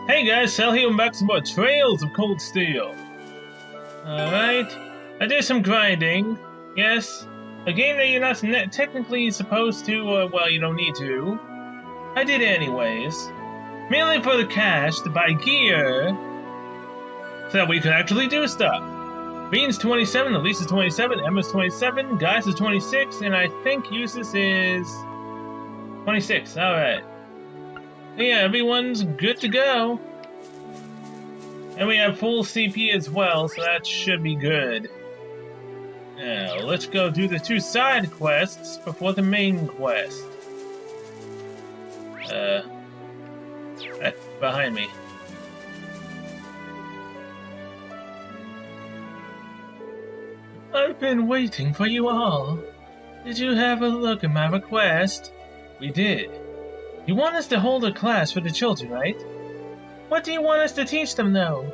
Hey guys, Sal here and back to some more Trails of Cold Steel. Alright, I did some grinding, yes. A game that you're not technically supposed to, or well, you don't need to. I did it anyways. Mainly for the cash to buy gear, so that we could actually do stuff. Bean's 27, Elisa's 27, Emma's 27, Guy's is 26, and I think Eustace is 26, alright. Yeah, everyone's good to go. And we have full CP as well, so that should be good. Now, let's go do the 2 side quests before the main quest. Behind me. I've been waiting for you all. Did you have a look at my request? We did. You want us to hold a class for the children, right? What do you want us to teach them, though?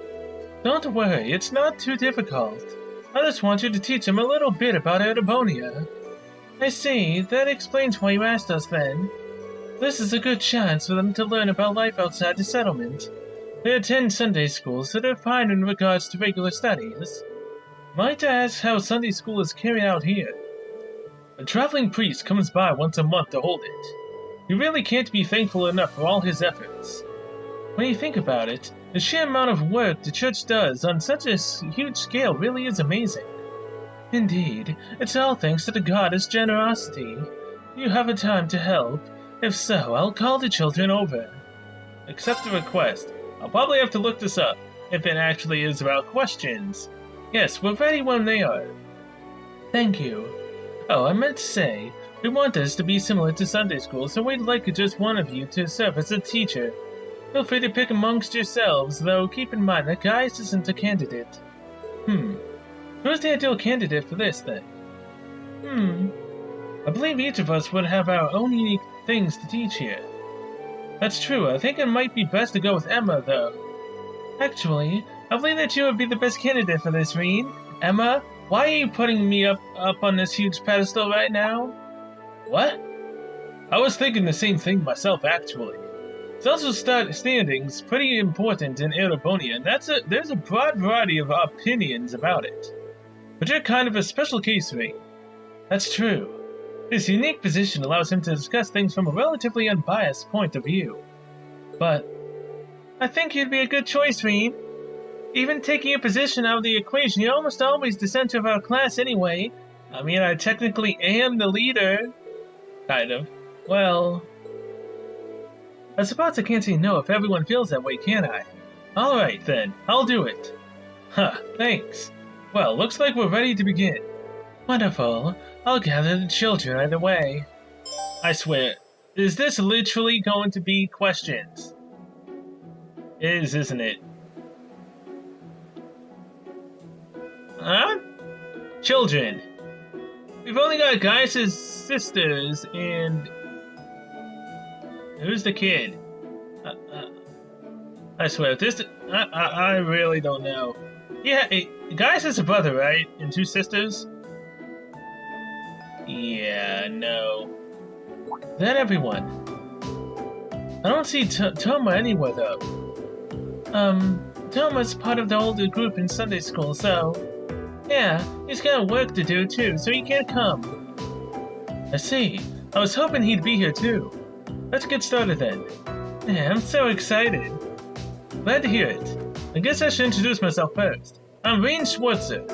Don't worry, it's not too difficult. I just want you to teach them a little bit about Erebonia. I see, that explains why you asked us then. This is a good chance for them to learn about life outside the settlement. They attend Sunday school, so they're fine in regards to regular studies. Might I ask how Sunday school is carried out here? A traveling priest comes by once a month to hold it. You really can't be thankful enough for all his efforts. When you think about it, the sheer amount of work the church does on such a huge scale really is amazing. Indeed, it's all thanks to the goddess' generosity. You have a time to help. If so, I'll call the children over. Accept the request. I'll probably have to look this up, if it actually is about questions. Yes, we're ready when they are. Thank you. Oh, I meant to say, we want this to be similar to Sunday school, so we'd like just one of you to serve as a teacher. Feel free to pick amongst yourselves, though keep in mind that Gaius isn't a candidate. Who's the ideal candidate for this, then? I believe each of us would have our own unique things to teach here. That's true, I think it might be best to go with Emma, though. Actually, I believe that you would be the best candidate for this, Reen. Emma, why are you putting me up on this huge pedestal right now? What? I was thinking the same thing myself, actually. Social standing's pretty important in Erebonia, and there's a broad variety of opinions about it. But you're kind of a special case, Reen. That's true. His unique position allows him to discuss things from a relatively unbiased point of view. But I think you'd be a good choice, Reen. Even taking your position out of the equation, you're almost always the center of our class anyway. I mean, I technically am the leader. Kind of. Well, I suppose I can't say no if everyone feels that way, can I? Alright then, I'll do it. Thanks. Well, looks like we're ready to begin. Wonderful. I'll gather the children either way. I swear, is this literally going to be questions? It is, isn't it? Huh? Children. We've only got Gaius' sisters and... Who's the kid? I swear, I really don't know. Yeah, Gaius is a brother, right? And 2 sisters? Yeah, no. That everyone. I don't see Toma anywhere, though. Toma's part of the older group in Sunday school, so... Yeah, he's got work to do, too, so he can't come. I see. I was hoping he'd be here, too. Let's get started, then. Yeah, I'm so excited. Glad to hear it. I guess I should introduce myself first. I'm Reen Schwartzer.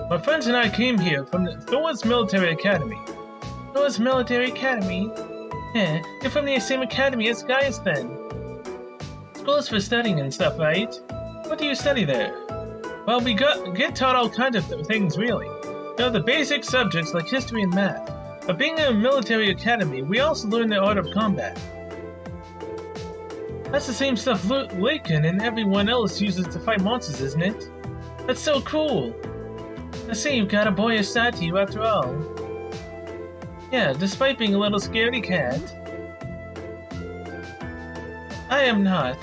My friends and I came here from the Thor's Military Academy. Thor's Military Academy? Yeah, you're from the same academy as Gaius, then. School's for studying and stuff, right? What do you study there? Well, we get taught all kinds of things, really. You know, the basic subjects like history and math. But being in a military academy, we also learn the art of combat. That's the same stuff Lakin and everyone else uses to fight monsters, isn't it? That's so cool! I see you've got a boyish side to you after all. Yeah, despite being a little scaredy cat. I am not.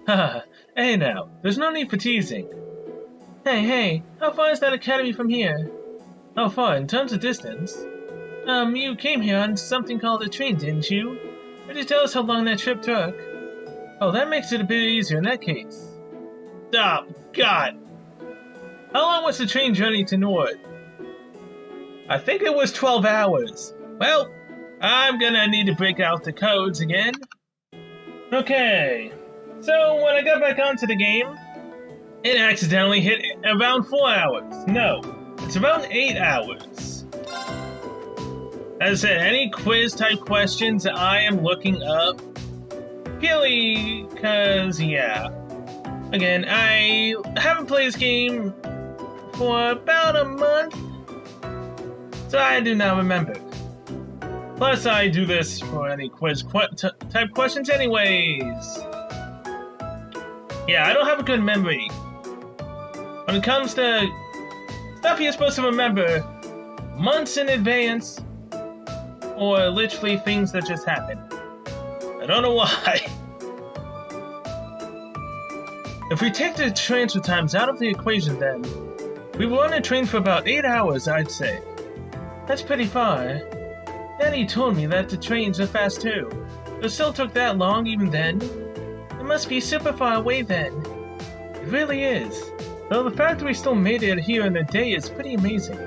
Haha, hey now, there's no need for teasing. Hey, how far is that academy from here? How far, in terms of distance? You came here on something called a train, didn't you? Could you tell us how long that trip took? Oh, that makes it a bit easier in that case. Oh, God! How long was the train journey to Nord? I think it was 12 hours. Well, I'm gonna need to break out the codes again. Okay, so when I got back onto the game, it accidentally hit around 4 hours. No, it's around 8 hours. As I said, any quiz type questions I am looking up purely because, yeah. Again, I haven't played this game for about a month, so I do not remember. Plus, I do this for any quiz type questions anyways. Yeah, I don't have a good memory. When it comes to stuff you're supposed to remember months in advance, or literally things that just happen. I don't know why. If we take the transfer times out of the equation then, we were on a train for about 8 hours, I'd say. That's pretty far. Daddy told me that the trains are fast too. It still took that long even then. It must be super far away then. It really is. Though the fact that we still made it here in a day is pretty amazing.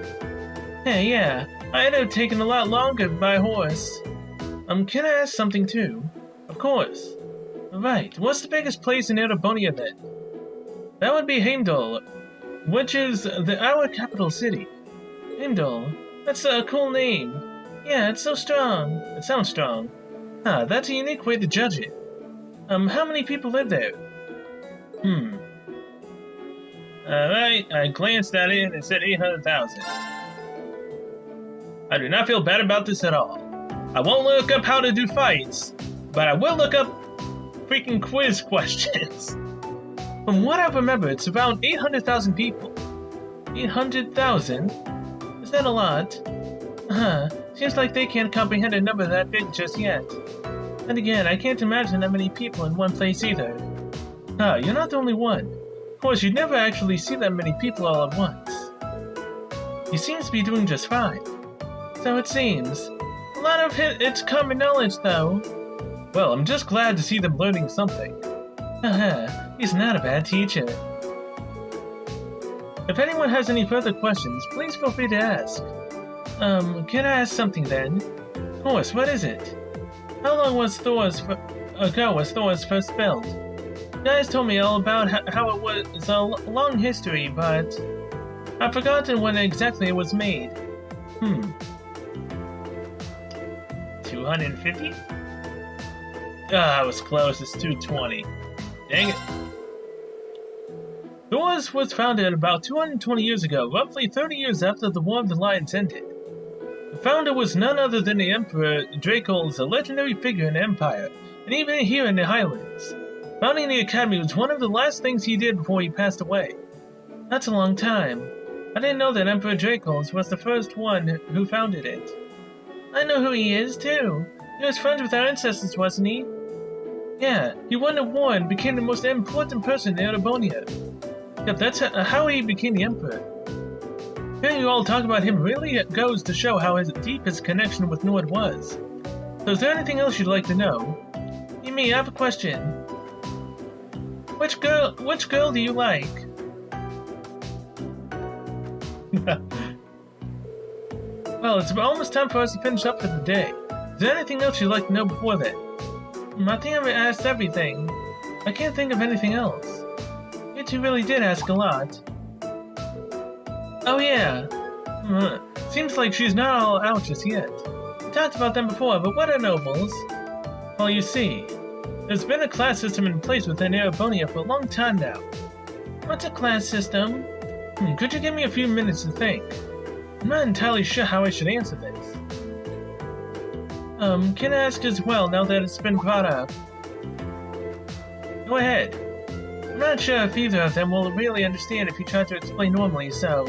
Hey, yeah, I'd have taken a lot longer by horse. Can I ask something too? Of course. Right, what's the biggest place in Erebonia then? That would be Heimdall, which is our capital city. Heimdall? That's a cool name. Yeah, it's so strong. It sounds strong. Ah, that's a unique way to judge it. How many people live there? Alright, I glanced at it and it said 800,000. I do not feel bad about this at all. I won't look up how to do fights, but I will look up freaking quiz questions. From what I remember, it's around 800,000 people. 800,000? Is that a lot? Seems like they can't comprehend a number that big just yet. And again, I can't imagine that many people in one place either. You're not the only one. Of course, you'd never actually see that many people all at once. He seems to be doing just fine. So it seems. A lot of it's common knowledge, though. Well, I'm just glad to see them learning something. He's not a bad teacher. If anyone has any further questions, please feel free to ask. Can I ask something then? Of course, what is it? How long was Thor's first built? You guys told me all about how it was a long history, but I've forgotten when exactly it was made. 250? I was close. It's 220. Dang it. Thor's was founded about 220 years ago, roughly 30 years after the War of the Lions ended. The founder was none other than the Emperor Draco's a legendary figure in the Empire, and even here in the Highlands. Founding the Academy was one of the last things he did before he passed away. That's a long time. I didn't know that Emperor Draco's was the first one who founded it. I know who he is, too. He was friends with our ancestors, wasn't he? Yeah, he won a war and became the most important person in Erebonia. Yep, that's how he became the Emperor. Hearing you all talk about him really goes to show how deep his connection with Nord was. So is there anything else you'd like to know? Yumi, I have a question. Which girl do you like? Well, it's almost time for us to finish up for the day. Is there anything else you'd like to know before that? I think I've asked everything. I can't think of anything else. You two really did ask a lot. Oh yeah. Seems like she's not all out just yet. We talked about them before, but what are nobles? Well, you see, there's been a class system in place within Erebonia for a long time now. What's a class system? Could you give me a few minutes to think? I'm not entirely sure how I should answer this. Can I ask as well now that it's been brought up? Go ahead. I'm not sure if either of them will really understand if you try to explain normally, so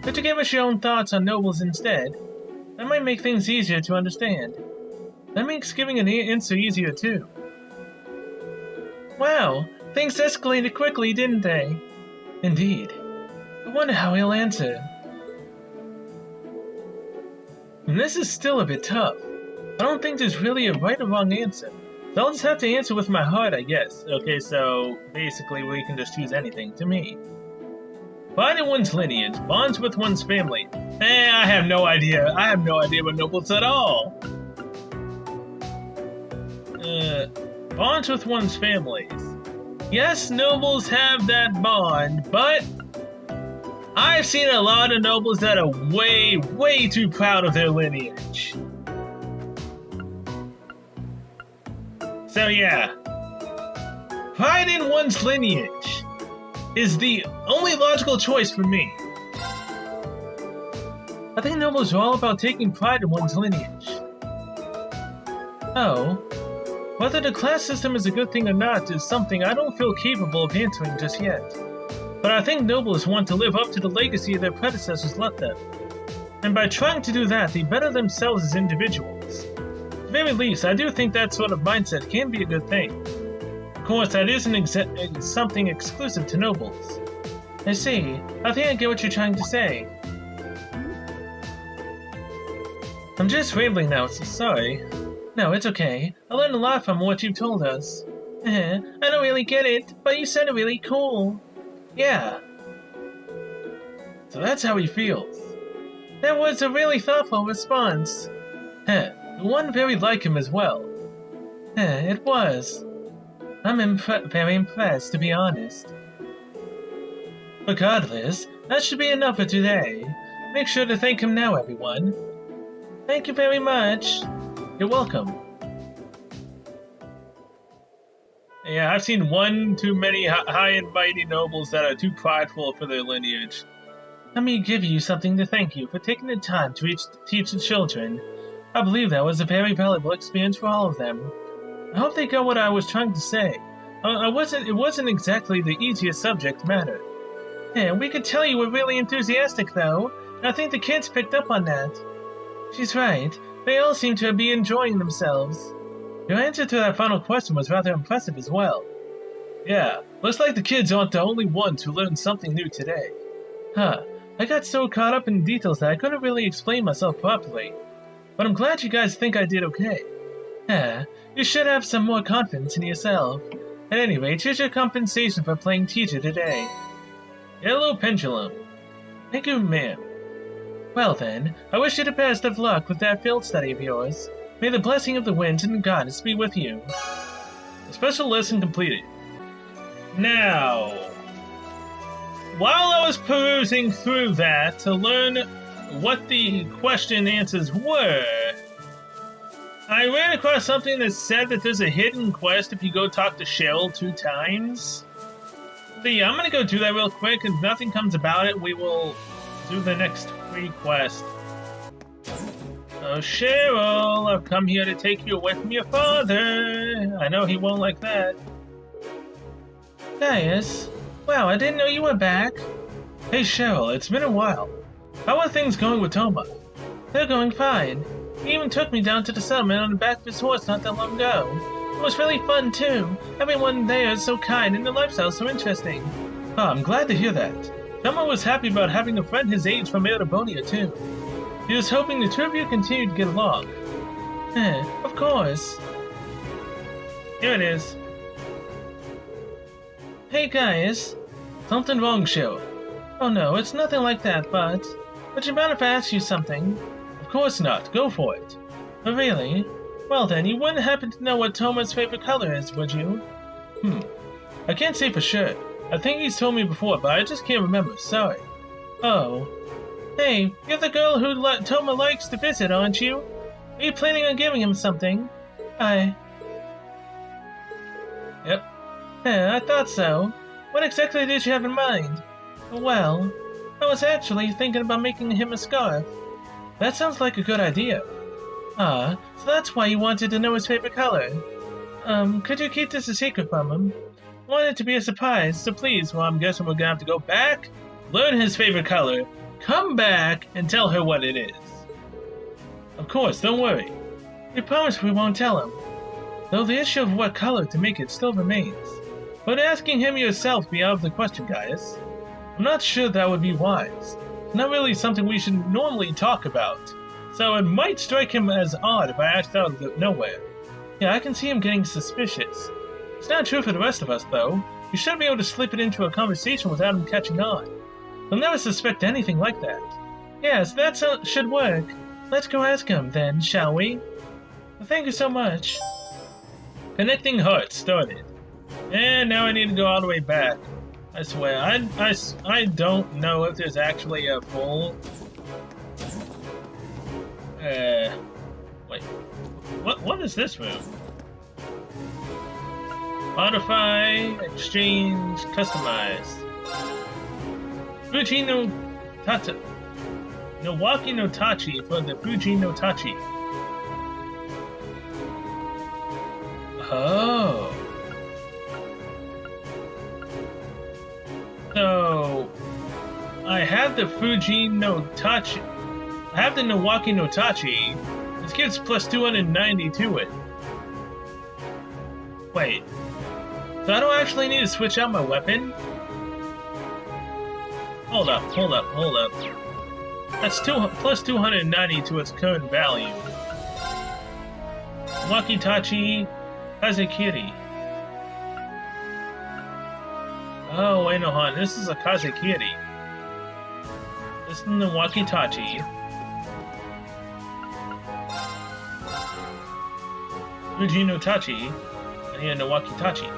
could you give us your own thoughts on nobles instead? That might make things easier to understand. That makes giving an answer easier too. Wow, things escalated quickly, didn't they? Indeed. I wonder how he'll answer. And this is still a bit tough. I don't think there's really a right or wrong answer. So I'll just have to answer with my heart, I guess. Okay, so basically we can just choose anything to me. Pride in one's lineage, bonds with one's family. I have no idea. I have no idea what nobles at all. Bonds with one's families. Yes, nobles have that bond, but I've seen a lot of nobles that are way, way too proud of their lineage. So yeah, pride in one's lineage is the only logical choice for me. I think nobles are all about taking pride in one's lineage. Oh, whether the class system is a good thing or not is something I don't feel capable of answering just yet. But I think nobles want to live up to the legacy their predecessors left them. And by trying to do that, they better themselves as individuals. At the very least, I do think that sort of mindset can be a good thing. Of course, that isn't something exclusive to nobles. I see. I think I get what you're trying to say. I'm just rambling now, so sorry. No, it's okay. I learned a lot from what you've told us. I don't really get it, but you said it really cool. Yeah. So that's how he feels. That was a really thoughtful response. One very like him as well. It was. I'm very impressed, to be honest. Regardless, that should be enough for today. Make sure to thank him now, everyone. Thank you very much. You're welcome. Yeah, I've seen one too many high and mighty nobles that are too prideful for their lineage. Let me give you something to thank you for taking the time to teach the children. I believe that was a very valuable experience for all of them. I hope they got what I was trying to say. It wasn't exactly the easiest subject matter. We could tell you were really enthusiastic, though, and I think the kids picked up on that. She's right. They all seem to be enjoying themselves. Your answer to that final question was rather impressive as well. Yeah, looks like the kids aren't the only ones who learned something new today. I got so caught up in details that I couldn't really explain myself properly. But I'm glad you guys think I did okay. You should have some more confidence in yourself. At any rate, here's your compensation for playing teacher today. Yellow pendulum. Thank you, ma'am. Well then, I wish you the best of luck with that field study of yours. May the blessing of the winds and the goddess be with you. A special lesson completed. Now, while I was perusing through that to learn what the question answers were, I ran across something that said that there's a hidden quest if you go talk to Cheryl 2 times. So yeah, I'm gonna go do that real quick, and if nothing comes about it, we will do the next free quest. Oh, Cheryl, I've come here to take you away from your father. I know he won't like that. Gaius, wow, I didn't know you were back. Hey, Cheryl, it's been a while. How are things going with Toma? They're going fine. He even took me down to the settlement on the back of his horse not that long ago. It was really fun, too. Everyone there is so kind and the lifestyle so interesting. Oh, I'm glad to hear that. Toma was happy about having a friend his age from Erebonia, too. He was hoping the two of you continued to get along. Of course. Here it is. Hey, guys. Something wrong, Cheryl. Oh no, it's nothing like that, but... Would you mind if I ask you something? Of course not. Go for it. Oh, really? Well then, you wouldn't happen to know what Toma's favorite color is, would you? I can't say for sure. I think he's told me before, but I just can't remember. Sorry. Oh. Hey, you're the girl who Toma likes to visit, aren't you? Are you planning on giving him something? Yep. I thought so. What exactly did you have in mind? Well, I was actually thinking about making him a scarf. That sounds like a good idea. So that's why you wanted to know his favorite color. Could you keep this a secret from him? I want it to be a surprise, so please, well, I'm guessing we're gonna have to go back, learn his favorite color, come back, and tell her what it is. Of course, don't worry. We promise we won't tell him. Though the issue of what color to make it still remains. But asking him yourself be out of the question, Gaius. I'm not sure that would be wise. It's not really something we should normally talk about. so it might strike him as odd if I asked out of nowhere. Yeah, I can see him getting suspicious. It's not true for the rest of us, though. You should be able to slip it into a conversation without him catching on. He'll never suspect anything like that. Yes, that should work. Let's go ask him, then, shall we? Well, thank you so much. Connecting hearts started. And now I need to go all the way back. I swear, I don't know if there's actually a full... Wait. What is this room? Modify, exchange, customize. Fuji no Tata. Nowaki no Tachi for the Fuji no Tachi. Oh. So, I have the Fuji no Tachi. I have the Nowaki no Tachi. This gives plus 290 to it. Wait. So I don't actually need to switch out my weapon? Hold up. That's plus 290 to its current value. Wakitachi Kazekiri. Oh, wait, no, hon. This is a Kazekiri. This is the Wakitachi. Fuji no Tachi. And here, no Wakitachi.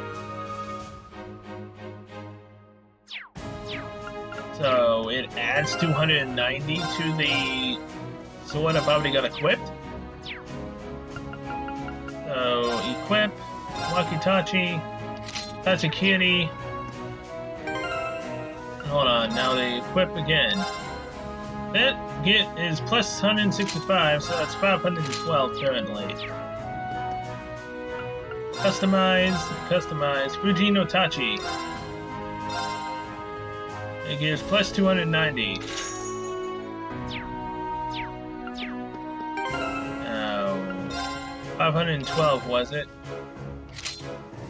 So it adds 290 to the sword I've already got equipped. So equip, Wakitachi, Tatsukiri. Hold on, now they equip again. That get is plus 165, so that's 512 currently. Customize, Fuji no Tachi. It gives plus 290. Oh, 512 was it?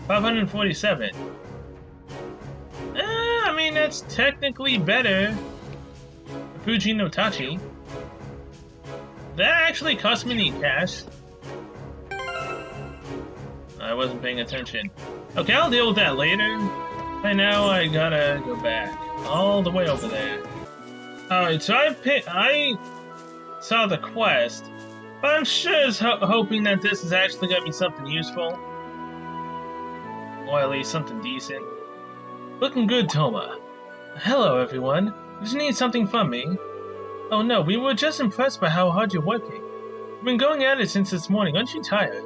547. I mean, that's technically better. Fuji no Tachi. That actually cost me any cash. I wasn't paying attention. Okay, I'll deal with that later. Right now, I gotta go back. All the way over there. Alright, so I saw the quest, but I'm sure as hoping that this is actually gonna be something useful. Or at least something decent. Looking good, Toma. Hello, everyone. Did you need something from me? Oh no, we were just impressed by how hard you're working. You've been going at it since this morning, aren't you tired?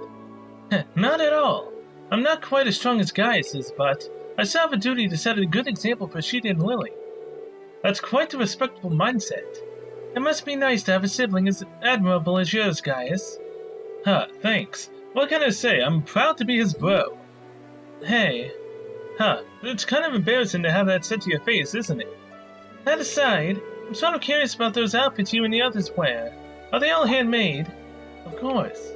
Not at all. I'm not quite as strong as Gaius is, but I still have a duty to set a good example for Sheeta and Lily. That's quite a respectable mindset. It must be nice to have a sibling as admirable as yours, Gaius. Huh, thanks. What can I say? I'm proud to be his bro. Hey. Huh, it's kind of embarrassing to have that said to your face, isn't it? That aside, I'm sort of curious about those outfits you and the others wear. Are they all handmade? Of course.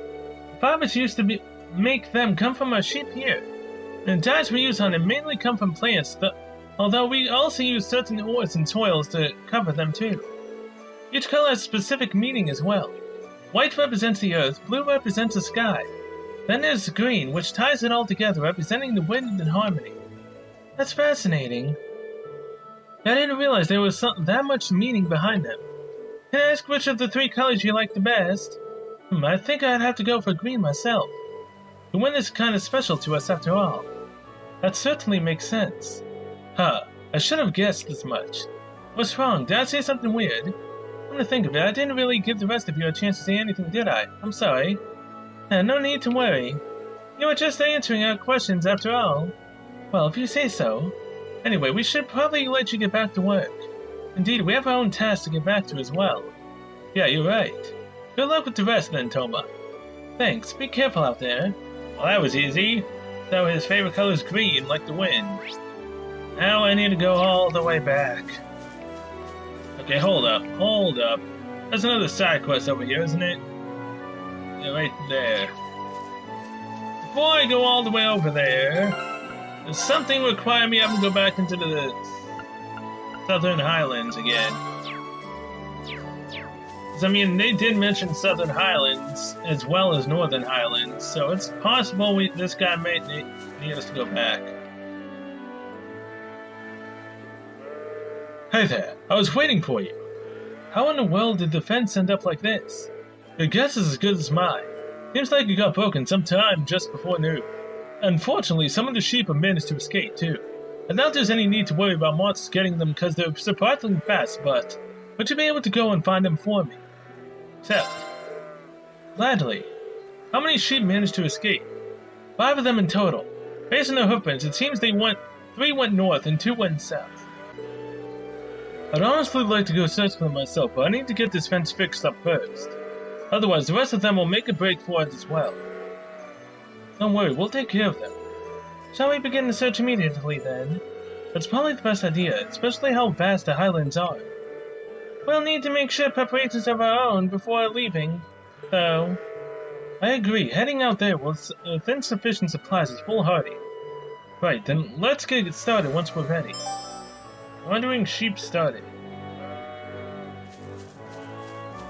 Fabrics used to make them come from our sheep here. And the dyes we use on them mainly come from plants, although we also use certain ores and soils to cover them too. Each color has a specific meaning as well. White represents the earth, blue represents the sky. Then there's green, which ties it all together, representing the wind and harmony. That's fascinating. I didn't realize there was that much meaning behind them. Can I ask which of the three colors you like the best? I think I'd have to go for green myself. The wind is kind of special to us after all. That certainly makes sense. Huh, I should have guessed as much. What's wrong? Did I say something weird? Come to think of it, I didn't really give the rest of you a chance to say anything, did I? I'm sorry. No need to worry. You were just answering our questions after all. Well, if you say so. Anyway, we should probably let you get back to work. Indeed, we have our own tasks to get back to as well. Yeah, you're right. Good luck with the rest then, Toma. Thanks, be careful out there. Well, that was easy. So his favorite color is green, like the wind. Now I need to go all the way back. Okay, hold up. There's another side quest over here, isn't it? Yeah, right there. Before I go all the way over there, there's something requiring me to go back into the Southern Highlands again. I mean, they did mention Southern Highlands as well as Northern Highlands, so it's possible this guy may need us to go back. Hey there, I was waiting for you. How in the world did the fence end up like this? Your guess is as good as mine. Seems like it got broken sometime just before noon. Unfortunately, some of the sheep have managed to escape too. I doubt there's any need to worry about monsters getting them because they're surprisingly fast, but would you be able to go and find them for me? Except, gladly. How many sheep managed to escape? 5 of them in total. Based on their hoofprints, it seems 3 went north and 2 went south. I'd honestly like to go search for them myself, but I need to get this fence fixed up first. Otherwise, the rest of them will make a break for it as well. Don't worry, we'll take care of them. Shall we begin the search immediately, then? That's probably the best idea, especially how vast the highlands are. We'll need to make sure preparations of our own before leaving, though. I agree, heading out there with insufficient supplies is foolhardy. Right, then let's get it started once we're ready. Wandering sheep started.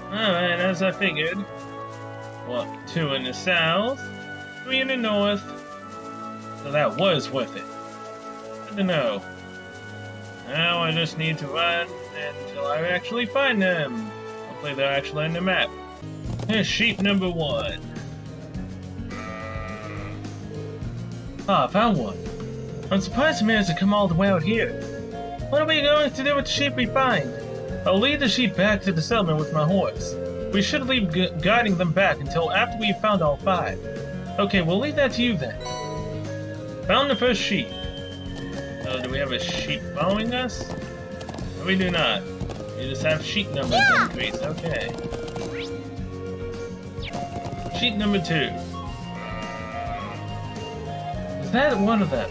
Alright, as I figured. 2 in the south, 3 in the north. So that was worth it. Good to know. Now I just need to run until I actually find them. Hopefully they're actually on the map. Here's sheep number 1. Ah, found one. I'm surprised he managed to come all the way out here. What are we going to do with the sheep we find? I'll lead the sheep back to the settlement with my horse. We should leave guiding them back until after we've found all 5. Okay, we'll leave that to you then. Found the first sheep. Do we have a sheep following us? No, we do not. We just have sheep numbers increased. Okay. Sheep number 2. Is that one of them?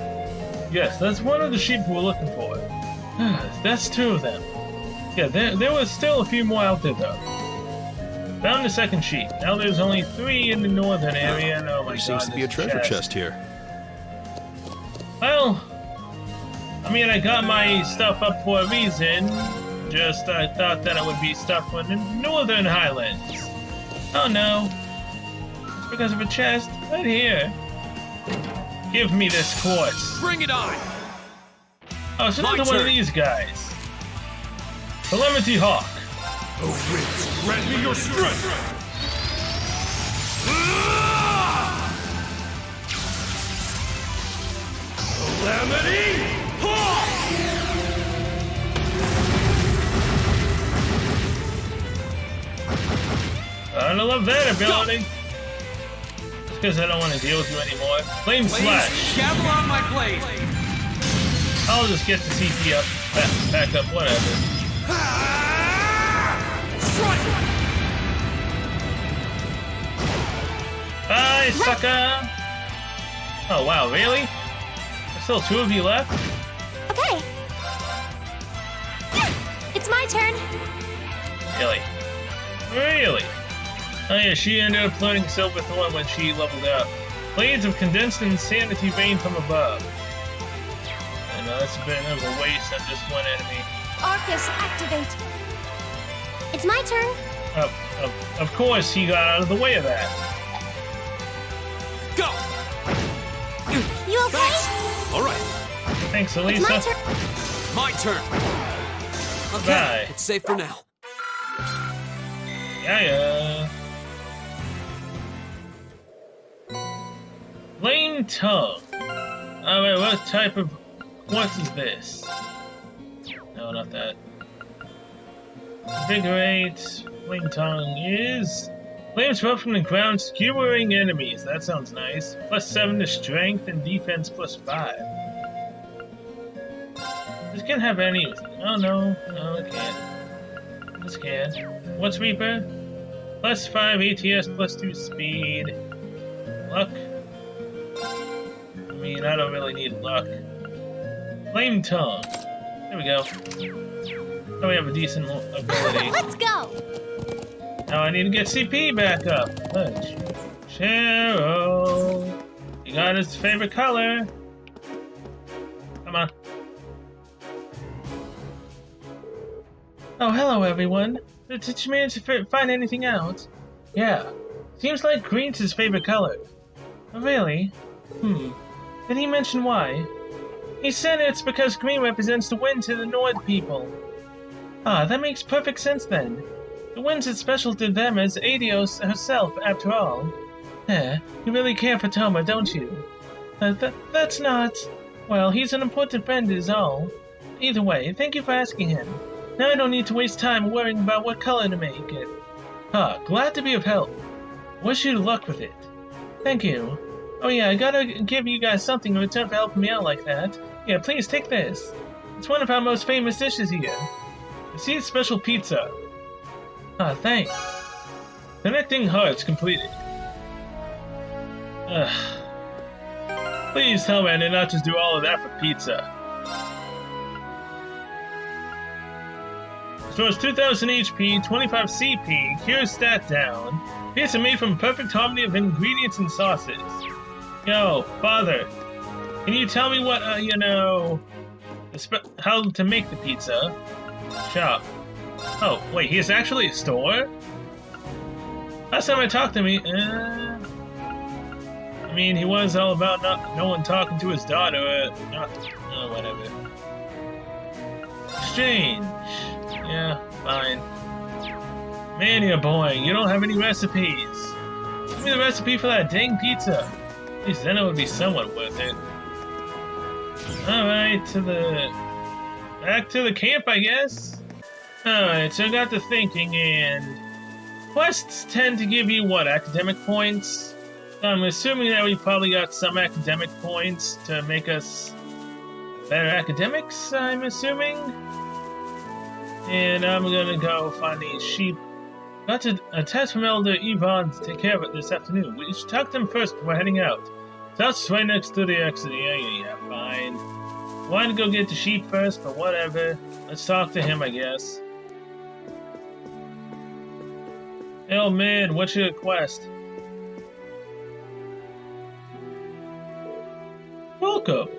Yes, that's one of the sheep we're looking for. That's 2 of them. Yeah, there was still a few more out there though. Found the second sheep. Now there's only 3 in the northern area, and oh my god, there seems to be a treasure chest here. Well, I mean, I got my stuff up for a reason. Just I thought that it would be stuff from the northern highlands. Oh no. It's because of a chest right here. Give me this quartz. Bring it on! Oh, it's another one of these guys. Calamity Hawk. Oh, winds, grant me your strength! Calamity Hawk! I love that ability. It's because I don't want to deal with you anymore. Flame Slash. Gather on my blade! I'll just get the CP up, back up, whatever. Strike! Bye, sucker! Oh wow, really? There's still 2 of you left? Okay. It's my turn. Really? Really? Oh yeah, she ended up learning Silver Thorn when she leveled up. Blades of condensed insanity rain from above. I know that's a bit of a waste on just one enemy. Arcus, activate. It's my turn. Of course, he got out of the way of that. Go! You okay? Thanks. All right. Thanks, It's Elisa. my turn. My turn. Okay, Bye. it's safe for now. Yeah. Flame Tongue. Alright, what type of quartz is this? No, not that. Invigorate. Flame Tongue is flames sprout from the ground, skewering enemies. That sounds nice. +7 to strength and defense +5. This can't have any. Oh no, it can't. This can. What's Reaper? +5 ATS, +2 speed. Luck. I mean, I don't really need luck. Flame Tongue. There we go. Now we have a decent ability. Let's go. Now I need to get CP back up. Fudge. Cheryl. You got his favorite color. Come on. Oh, hello everyone. Did you manage to find anything out? Yeah. Seems like green's his favorite color. Oh, really? Did he mention why? He said it's because green represents the wind to the Nord people. Ah, that makes perfect sense then. The wind's as special to them as Adios herself, after all. You really care for Toma, don't you? That's not... Well, he's an important friend is all. Either way, thank you for asking him. Now I don't need to waste time worrying about what color to make it. Glad to be of help. Wish you luck with it. Thank you. Oh yeah, I gotta give you guys something in return for helping me out like that. Yeah, please take this. It's one of our most famous dishes here. See, it's special pizza. Thanks. Connecting hearts completed. Please tell me I did not just do all of that for pizza. Stores 2000 HP, 25 CP, cures stat down. Pizza made from perfect harmony of ingredients and sauces. Yo, father, can you tell me what, how to make the pizza? Shop. Oh, wait, he is actually a store? Last time I talked to me, I mean, he was all about no one talking to his daughter, whatever. Exchange. Yeah, fine. Man, you're boring. You don't have any recipes. Give me the recipe for that dang pizza. At least then it would be somewhat worth it. Alright, back to the camp, I guess. Alright, so I got to thinking, and quests tend to give you, what, academic points? I'm assuming that we probably got some academic points to make us better academics, I'm assuming. And I'm gonna go find these sheep. Got a test from Elder Yvonne to take care of it this afternoon. We should talk to him first before heading out. So that's right next to the exit. Yeah, fine. Wanted to go get the sheep first, but whatever. Let's talk to him, I guess. Hey, old man, what's your quest? Welcome.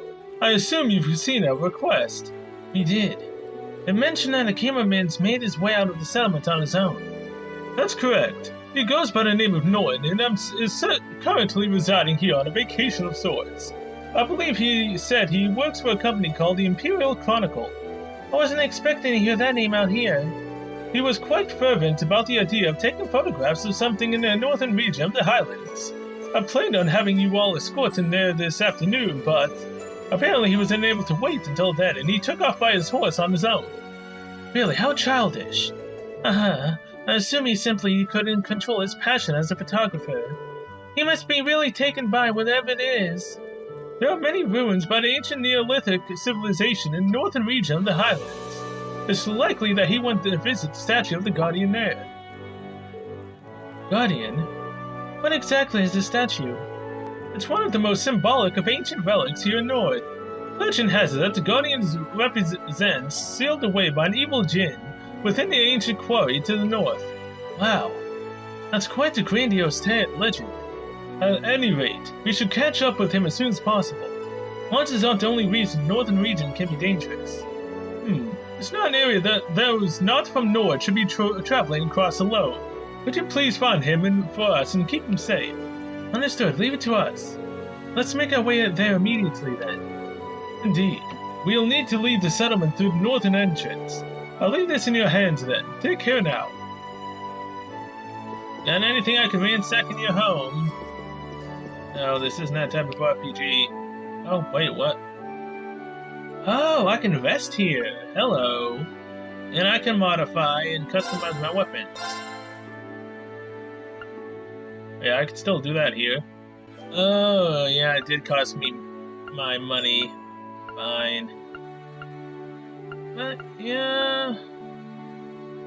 I assume you've seen our request. We did. It mentioned that a cameraman's made his way out of the settlement on his own. That's correct. He goes by the name of Norton and is currently residing here on a vacation of sorts. I believe he said he works for a company called the Imperial Chronicle. I wasn't expecting to hear that name out here. He was quite fervent about the idea of taking photographs of something in the northern region of the Highlands. I planned on having you all escort him there this afternoon, but apparently he was unable to wait until then, and he took off by his horse on his own. Really, how childish. I assume he simply couldn't control his passion as a photographer. He must be really taken by whatever it is. There are many ruins by the ancient Neolithic civilization in the northern region of the Highlands. It's likely that he went to visit the statue of the Guardian there. Guardian? What exactly is the statue? It's one of the most symbolic of ancient relics here in Nord. Legend has it that the Guardian represents sealed away by an evil djinn within the ancient quarry to the north. Wow, that's quite a grandiose legend. At any rate, we should catch up with him as soon as possible. Monsters aren't the only reason the northern region can be dangerous. It's not an area that those not from Nord should be traveling across alone. Could you please find him for us and keep him safe? Understood, leave it to us. Let's make our way there immediately then. Indeed. We'll need to leave the settlement through the northern entrance. I'll leave this in your hands then. Take care now. Got anything I can ransack in your home? No, this isn't that type of RPG. Oh, wait, what? Oh, I can rest here. Hello. And I can modify and customize my weapons. Yeah, I can still do that here. Oh, yeah, it did cost me my money. Fine. But, yeah...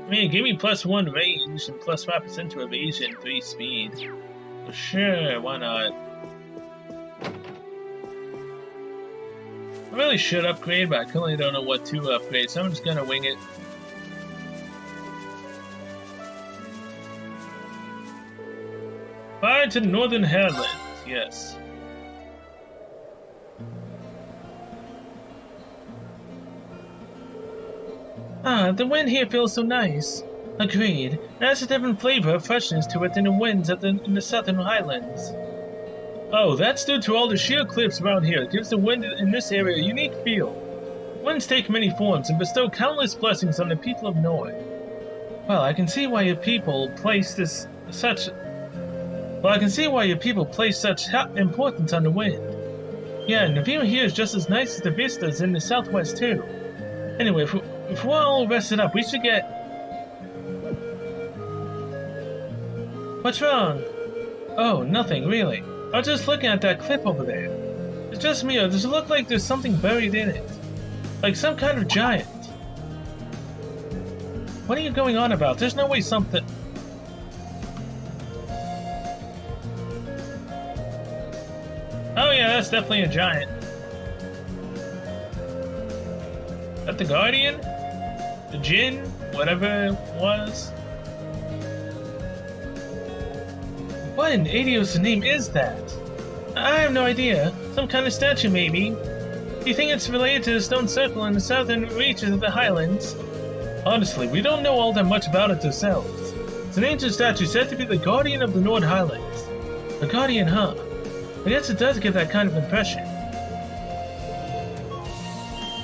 I mean, give me +1 range and +5% to evasion, 3 speed. Well, sure, why not? I really should upgrade, but I currently don't know what to upgrade, so I'm just gonna wing it. Fire to the northern headlands, yes. Ah, the wind here feels so nice. Agreed. It has a different flavor of freshness to it than the winds in the southern highlands. Oh, that's due to all the sheer cliffs around here. It gives the wind in this area a unique feel. Winds take many forms and bestow countless blessings on the people of North. Well, I can see why your people place such importance on the wind. Yeah, and the view here is just as nice as the vistas in the southwest too. Anyway, if we're all rested up, we should get... What's wrong? Oh, nothing, really. I was just looking at that cliff over there. It's just me, or does it look like there's something buried in it? Like some kind of giant. What are you going on about? There's no way something... Oh yeah, that's definitely a giant. Is that the Guardian? The Djinn? Whatever it was? What in Adios' name is that? I have no idea. Some kind of statue, maybe. Do you think it's related to the stone circle in the southern reaches of the highlands? Honestly, we don't know all that much about it ourselves. It's an ancient statue said to be the Guardian of the Nord Highlands. The Guardian, huh? I guess it does give that kind of impression.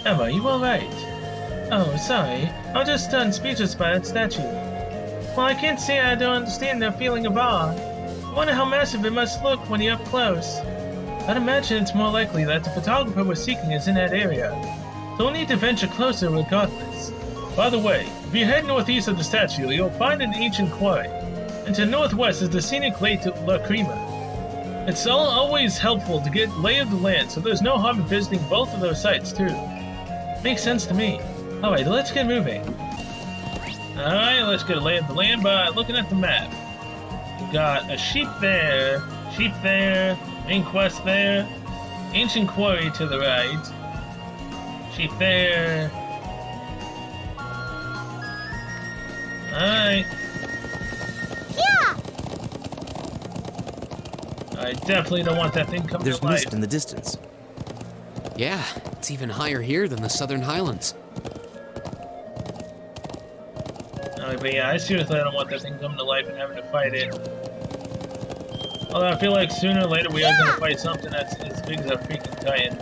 Emma, you alright? Oh, sorry. I was just stunned speechless by that statue. Well, I can't say I don't understand their feeling of awe. I wonder how massive it must look when you're up close. I'd imagine it's more likely that the photographer we're seeking is in that area, so we'll need to venture closer regardless. By the way, if you head northeast of the statue, you'll find an ancient quarry, and to the northwest is the scenic Lake La Crema. It's always helpful to get lay of the land, so there's no harm in visiting both of those sites too. Makes sense to me. Alright, let's get moving. Alright, let's get a lay of the land by looking at the map. We've got a sheep there, main quest there, ancient quarry to the right, sheep there. Alright. Yeah! I definitely don't want that thing coming to life. There's mist in the distance. Yeah, it's even higher here than the southern highlands. But yeah, I seriously don't want that thing coming to life and having to fight it. Although I feel like sooner or later we are going to fight something that's as big as a freaking Titan.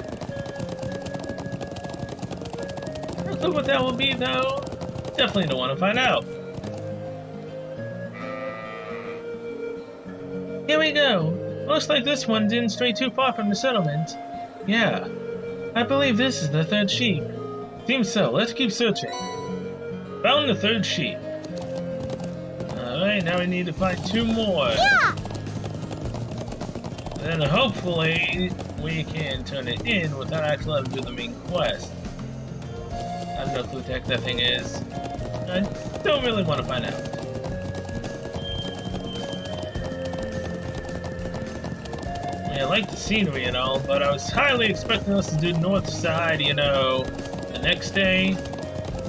I don't know what that will be though. Definitely don't want to find out. Here we go. Looks like this one didn't stray too far from the settlement. Yeah, I believe this is the third sheep. Seems so. Let's keep searching. Found the third sheep. Alright, now we need to find two more. Yeah! Then hopefully we can turn it in without actually having to do the main quest. I have no clue what the heck that thing is. I don't really want to find out. I mean, I like the scenery and all, but I was highly expecting us to do north side, you know, the next day.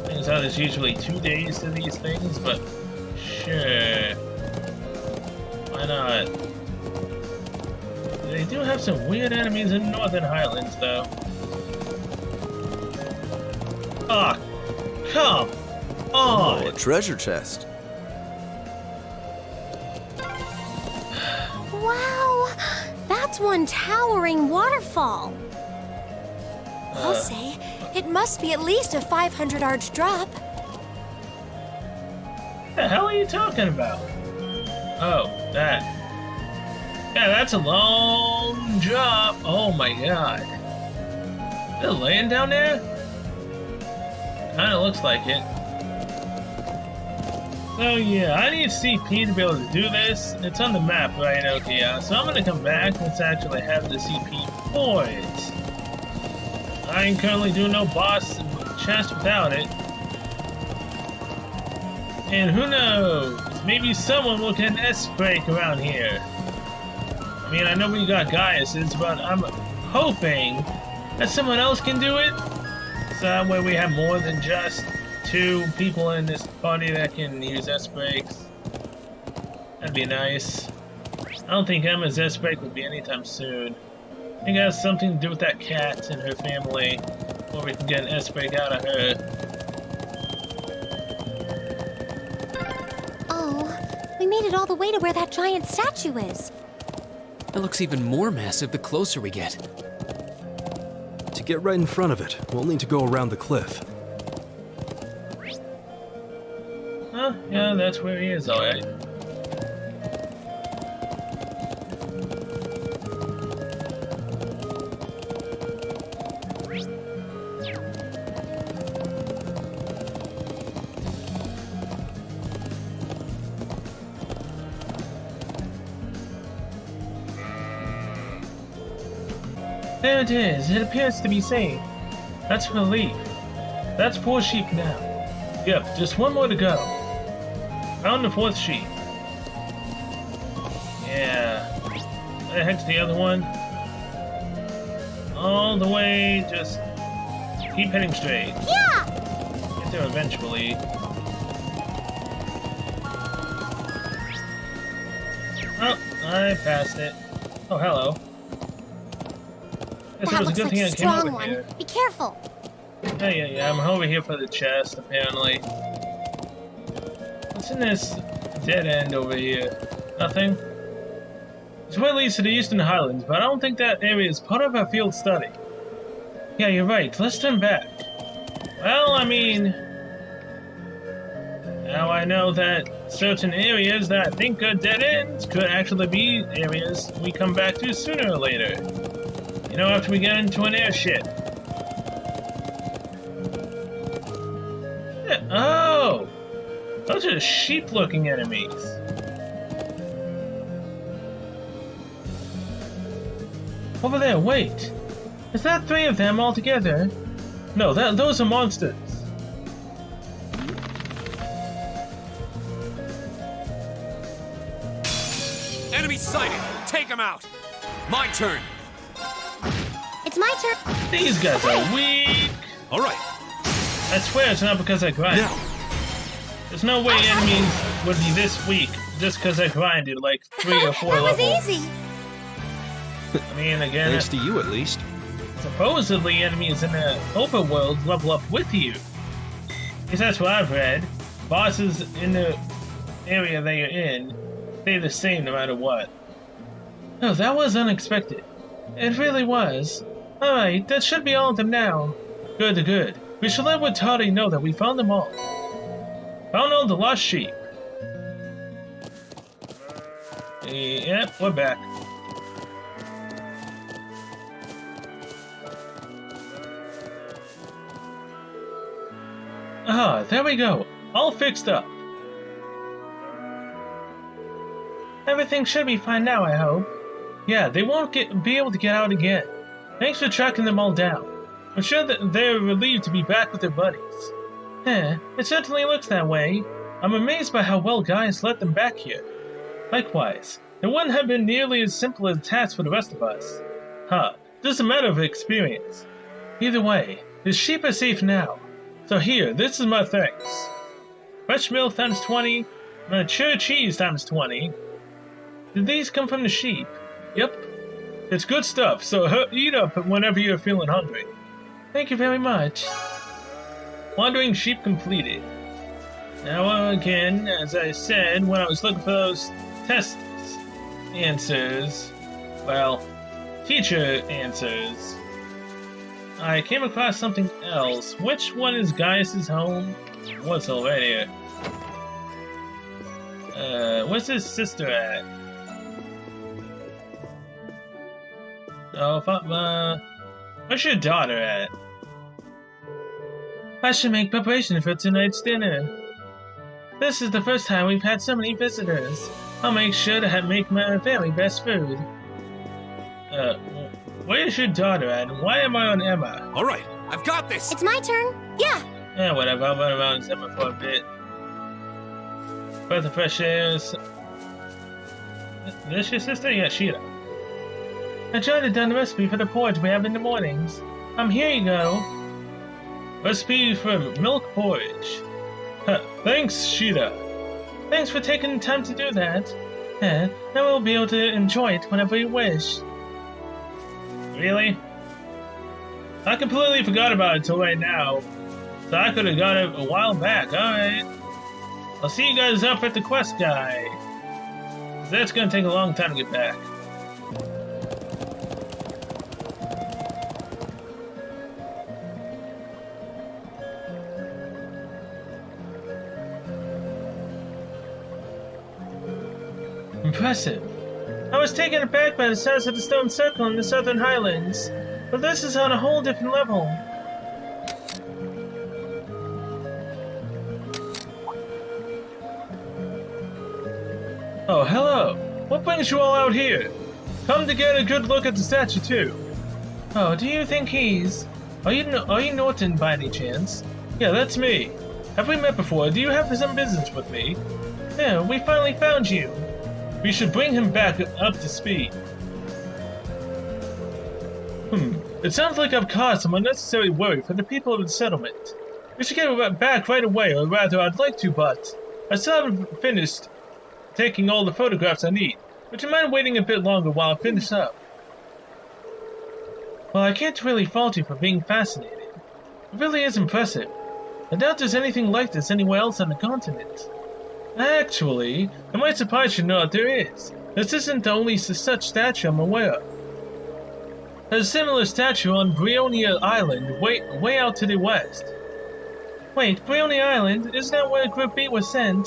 Things out there's usually 2 days to these things, but sure. Why not? They do have some weird enemies in the Northern Highlands, though. Ah, come on! Oh, a treasure chest. Wow! That's one towering waterfall. I'll say, it must be at least a 500 arch drop. What the hell are you talking about? Oh, that. Yeah, that's a long drop. Oh my god. Is it laying down there? Kinda looks like it. So yeah, I need CP to be able to do this. It's on the map, right? Okay, yeah. So I'm gonna come back. Let's actually have the CP for it. I ain't currently doing no boss chest without it. And who knows? Maybe someone will get an S-break around here. I mean, I know we got Gaius's, but I'm hoping that someone else can do it. So that way we have more than just 2 people in this party that can use S-breaks. That'd be nice. I don't think Emma's S-break will be anytime soon. I think it has something to do with that cat and her family, where we can get an S-break out of her. made it all the way to where that giant statue is. It looks even more massive the closer we get. To get right in front of it, we'll need to go around the cliff. Huh? Yeah, that's where he is, alright. There it is. It appears to be safe. That's a relief. That's 4 sheep now. Yep, just 1 more to go. Found the 4th sheep. Yeah. Where the heck's the other one? All the way, just keep heading straight. Yeah! Get there eventually. Oh, I passed it. Oh, hello. Guess it That was a looks good like thing a I came strong over one. here. Be careful. Yeah, I'm over here for the chest, apparently. What's in this dead end over here? Nothing? It's what leads to the Eastern Highlands, but I don't think that area is part of our field study. Yeah, you're right. Let's turn back. Well, I mean... Now I know that certain areas that I think are dead ends could actually be areas we come back to sooner or later. You know, after we get into an airship. Yeah, oh! Those are sheep-looking enemies. Over there, wait. Is that 3 of them all together? No, those are monsters. Enemy sighted! Take him out! My turn! It's my turn. These guys are weak. All right, I swear it's not because I grind. now. There's no way enemies would be this weak just because I grinded like 3 or 4 That was levels. easy. I mean, again, Thanks to you, at least. supposedly enemies in the open world level up with you. At least that's what I've read. Bosses in the area they are in stay the same no matter what. Oh, that was unexpected. It really was. Alright, that should be all of them now. Good. We should let Watari know that we found them all. Found all the lost sheep. Yep, we're back. Ah, there we go. All fixed up. Everything should be fine now, I hope. Yeah, they won't be able to get out again. Thanks for tracking them all down. I'm sure that they're relieved to be back with their buddies. It certainly looks that way. I'm amazed by how well guys let them back here. Likewise, it wouldn't have been nearly as simple a task for the rest of us. Just a matter of experience. Either way, the sheep are safe now. So here, this is my thanks. Fresh milk times 20, mature cheese times 20. Did these come from the sheep? Yep. It's good stuff, so eat up whenever you're feeling hungry. Thank you very much. Wandering sheep completed. Now again, as I said, when I was looking for those test answers, well, teacher answers, I came across something else. Which one is Gaius' home? What's over here? Where's his sister at? Oh, where's your daughter at? I should make preparation for tonight's dinner. This is the first time we've had so many visitors. I'll make sure to make my very best food. Where's your daughter at? Why am I on Emma? All right, I've got this! It's my turn. Yeah. Whatever, I'll run around Emma for a bit. Breath of fresh air. Is this your sister? Yeah, Sheila. I tried to done the recipe for the porridge we have in the mornings. Here you go. Recipe for milk porridge. Thanks, Sheila. Thanks for taking the time to do that. Now we'll be able to enjoy it whenever you wish. Really? I completely forgot about it till right now. So I could have got it a while back. Alright. I'll see you guys up at the quest guy. 'cause that's gonna take a long time to get back. Impressive. I was taken aback by the size of the stone circle in the southern highlands, but this is on a whole different level. Oh, hello. What brings you all out here? Come to get a good look at the statue, too. Oh, do you think he's... Are you Norton by any chance? Yeah, that's me. Have we met before? Do you have some business with me? Yeah, we finally found you. We should bring him back up to speed. It sounds like I've caused some unnecessary worry for the people of the settlement. We should get back right away, or rather I'd like to, but I still haven't finished taking all the photographs I need. Would you mind waiting a bit longer while I finish up? Well, I can't really fault you for being fascinated. It really is impressive. I doubt there's anything like this anywhere else on the continent. Actually, I might surprise you know there is. This isn't the only such statue I'm aware of. There's a similar statue on Brionia Island, way out to the west. Wait, Brionia Island? Isn't that where Group B was sent?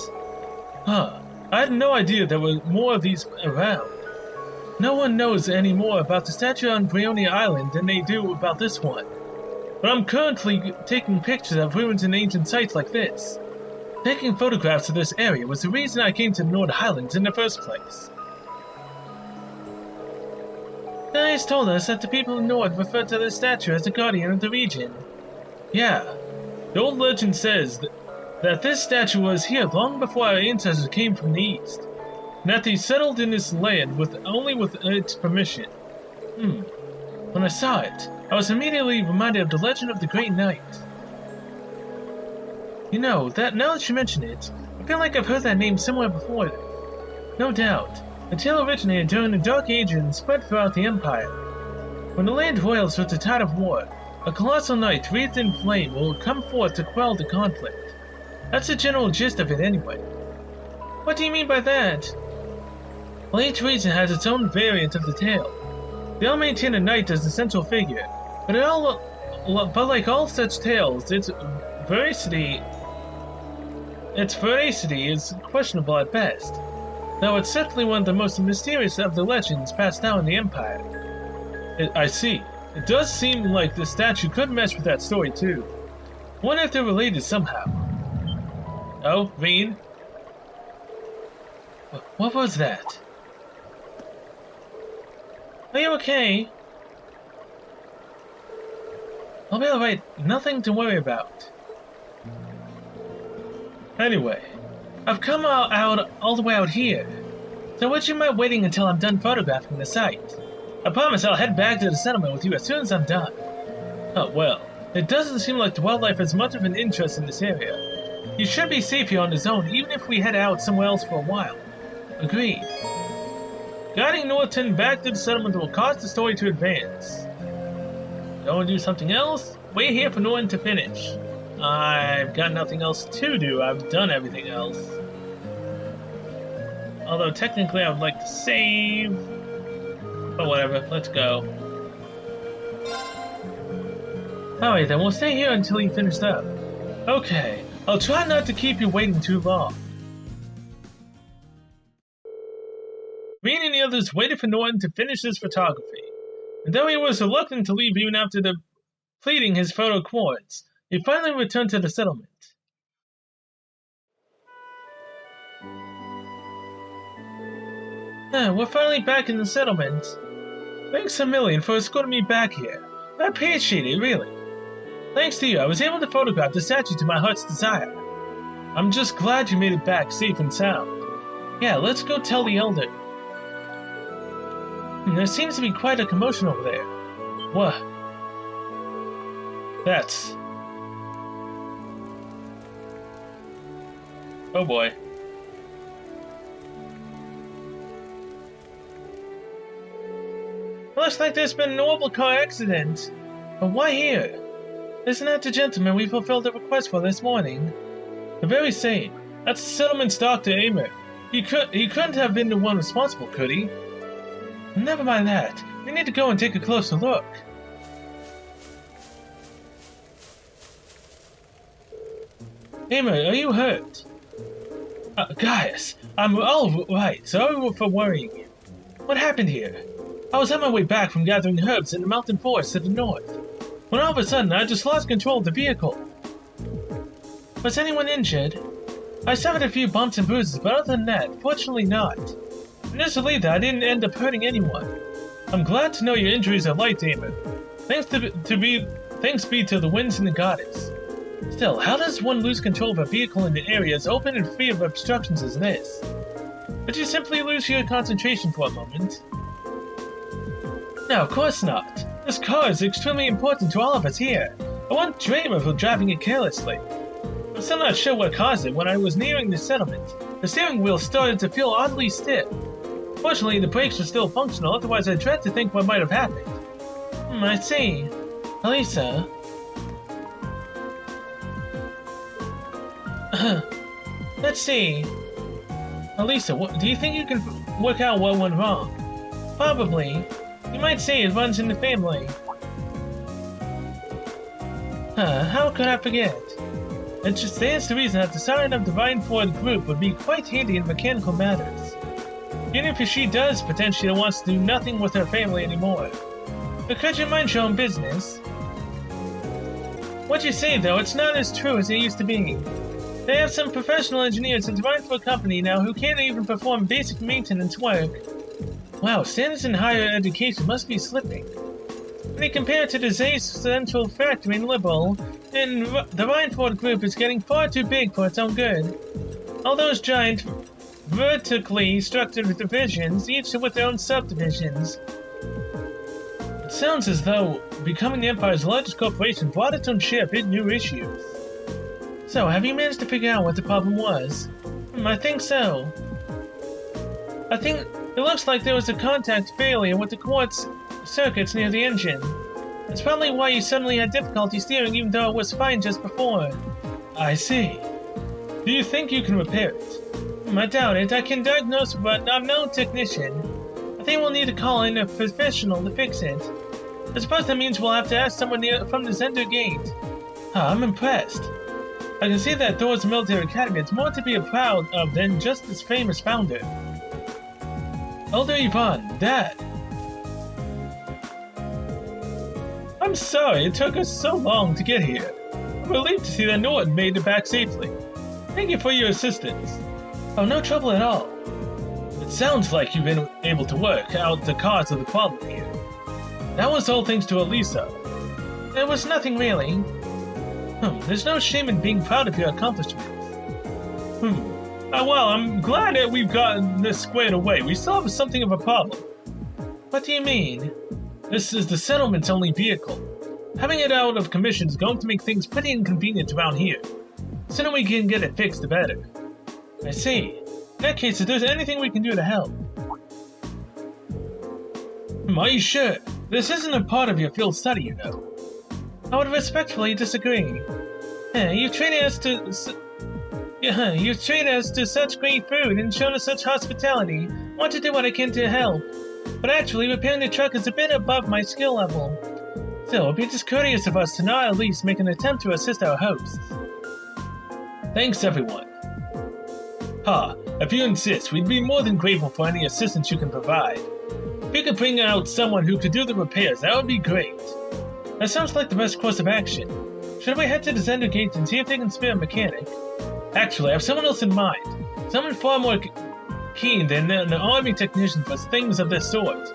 Huh. I had no idea there were more of these around. No one knows any more about the statue on Brionia Island than they do about this one. But I'm currently taking pictures of ruins and ancient sites like this. Taking photographs of this area was the reason I came to the North Highlands in the first place. The guys told us that the people in the North referred to this statue as the guardian of the region. Yeah, the old legend says that this statue was here long before our ancestors came from the east, and that they settled in this land only with its permission. When I saw it, I was immediately reminded of the legend of the Great Knight. You know, now that you mention it, I feel like I've heard that name somewhere before. No doubt, the tale originated during the Dark Ages and spread throughout the Empire. When the land roils with the tide of war, a colossal knight wreathed in flame will come forth to quell the conflict. That's the general gist of it anyway. What do you mean by that? Well, each region has its own variant of the tale. They all maintain a knight as the central figure, but like all such tales, its veracity is questionable at best, though it's certainly one of the most mysterious of the legends passed down in the Empire. I see. It does seem like the statue could mesh with that story too. Wonder if they're related somehow. Oh, Veen? What was that? Are you okay? I'll be alright, nothing to worry about. Anyway, I've come all the way out here, so would you mind waiting until I'm done photographing the site? I promise I'll head back to the settlement with you as soon as I'm done. Oh well, it doesn't seem like the wildlife has much of an interest in this area. You should be safe here on his own, even if we head out somewhere else for a while. Agreed. Guiding Norton back to the settlement will cause the story to advance. Don't do something else? Wait here for Norton to finish. I've got nothing else to do. I've done everything else. Although technically I would like to save. But whatever, let's go. Alright then, we'll stay here until you finish up. Okay, I'll try not to keep you waiting too long. Me and the others waited for Norton to finish his photography, and though he was reluctant to leave even after completing his photo quartz, he finally returned to the settlement. We're finally back in the settlement. Thanks a million for escorting me back here. I appreciate it, really. Thanks to you, I was able to photograph the statue to my heart's desire. I'm just glad you made it back safe and sound. Yeah, let's go tell the elder. There seems to be quite a commotion over there. What? That's... Oh boy. Looks like there's been an horrible car accident. But why here? Isn't that the gentleman we fulfilled the request for this morning? The very same. That's the settlement's Dr. Amer. He couldn't have been the one responsible, could he? Never mind that. We need to go and take a closer look. Emma, are you hurt? Gaius, I'm all right. Sorry for worrying you. What happened here? I was on my way back from gathering herbs in the mountain forest to the north, when all of a sudden I just lost control of the vehicle. Was anyone injured? I suffered a few bumps and bruises, but other than that, fortunately not. I'm just relieved that I didn't end up hurting anyone. I'm glad to know your injuries are light, Damon. Thanks be to the winds and the goddess. Still, how does one lose control of a vehicle in an area as open and free of obstructions as this? Would you simply lose your concentration for a moment? No, of course not. This car is extremely important to all of us here. I won't dream of driving it carelessly. I'm still not sure what caused it. When I was nearing the settlement, the steering wheel started to feel oddly stiff. Fortunately, the brakes were still functional, otherwise I dread to think what might have happened. I see. Elisa. Let's see. Elisa, do you think you can work out what went wrong? Probably. You might say it runs in the family. How could I forget? It just stands to reason that the Sergeant of the Divine Ford group would be quite handy in mechanical matters. Even if she does potentially wants to do nothing with her family anymore. But could you mind your own business? What you say though, it's not as true as it used to be. They have some professional engineers at the Divine Ford company now who can't even perform basic maintenance work. Wow, standards in higher education must be slipping. When they compare to the Zay's Central Factory in Liberal, and the Rhineford Group is getting far too big for its own good. All those giant, vertically structured divisions, each with their own subdivisions. It sounds as though becoming the Empire's largest corporation brought its own share of new issues. So, have you managed to figure out what the problem was? I think so. I think it looks like there was a contact failure with the quartz circuits near the engine. That's probably why you suddenly had difficulty steering even though it was fine just before. I see. Do you think you can repair it? I doubt it. I can diagnose, but I'm no technician. I think we'll need to call in a professional to fix it. I suppose that means we'll have to ask someone from the Zender Gate. I'm impressed. I can see that Thor's Military Academy is more to be proud of than just its famous founder. Elder Yvonne, Dad. I'm sorry it took us so long to get here. I'm relieved to see that Norton made it back safely. Thank you for your assistance. Oh, no trouble at all. It sounds like you've been able to work out the cause of the problem here. That was all thanks to Elisa. There was nothing really. There's no shame in being proud of your accomplishments. Well, I'm glad that we've gotten this squared away. We still have something of a problem. What do you mean? This is the settlement's only vehicle. Having it out of commission is going to make things pretty inconvenient around here. The sooner we can get it fixed, the better. I see. In that case, if there's anything we can do to help. Are you sure? This isn't a part of your field study, you know. I would respectfully disagree. You've treated us to such great food and shown us such hospitality. I want to do what I can to help. But actually, repairing the truck is a bit above my skill level. Still, it would be discourteous of us to not at least make an attempt to assist our hosts. Thanks, everyone. If you insist, we'd be more than grateful for any assistance you can provide. If you could bring out someone who could do the repairs, that would be great. That sounds like the best course of action. Should we head to the Zender Gate and see if they can spare a mechanic? Actually, I have someone else in mind. Someone far more keen than an army technician for things of this sort.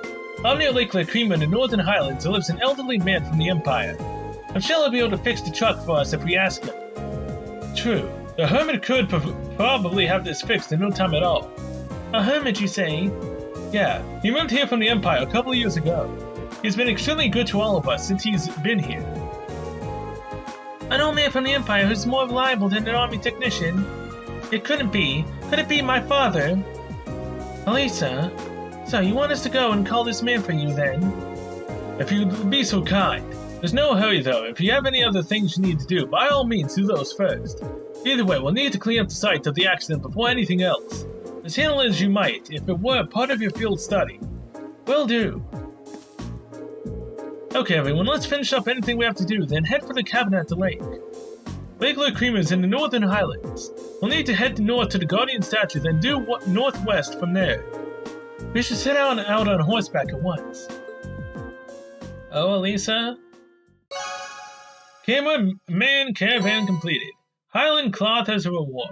Up near Lake Lacrima in the Northern Highlands, there lives an elderly man from the Empire. I'm sure he'll be able to fix the truck for us if we ask him. True. The hermit could probably have this fixed in no time at all. A hermit, you say? Yeah, he moved here from the Empire a couple of years ago. He's been extremely good to all of us since he's been here. An old man from the Empire who's more reliable than an army technician? It couldn't be. Could it be my father? Elisa, so you want us to go and call this man for you then? If you'd be so kind. There's no hurry though. If you have any other things you need to do, by all means do those first. Either way, we'll need to clean up the site of the accident before anything else. As handle it as you might, if it were part of your field study. Will do. Okay, everyone, let's finish up anything we have to do, then head for the cabin at the lake. Lake Lacrima is in the Northern Highlands. We'll need to head north to the Guardian statue, then do northwest from there. We should set out on horseback at once. Oh, Elisa? Cameraman Caravan completed. Highland cloth as a reward.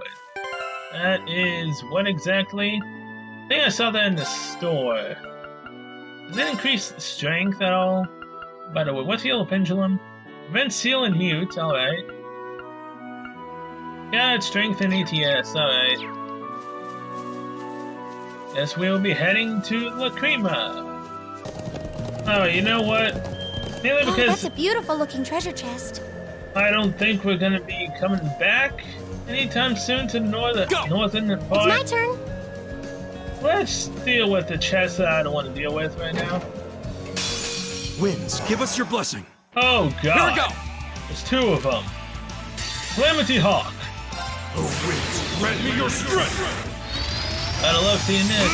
That is what exactly? I think I saw that in the store. Does it increase strength at all? By the way, what's yellow pendulum? Prevent, seal, and mute. Alright. Got strength and ATS. Alright. Guess we'll be heading to Lacrima. Oh, you know what? Mainly because that's a beautiful looking treasure chest. I don't think we're gonna be coming back anytime soon to the northern part. It's my turn. Let's deal with the chest that I don't want to deal with right now. Winds, give us your blessing. Oh god. Here we go. There's two of them. Calamity Hawk. Oh, winds, grant me your strength. I love seeing this.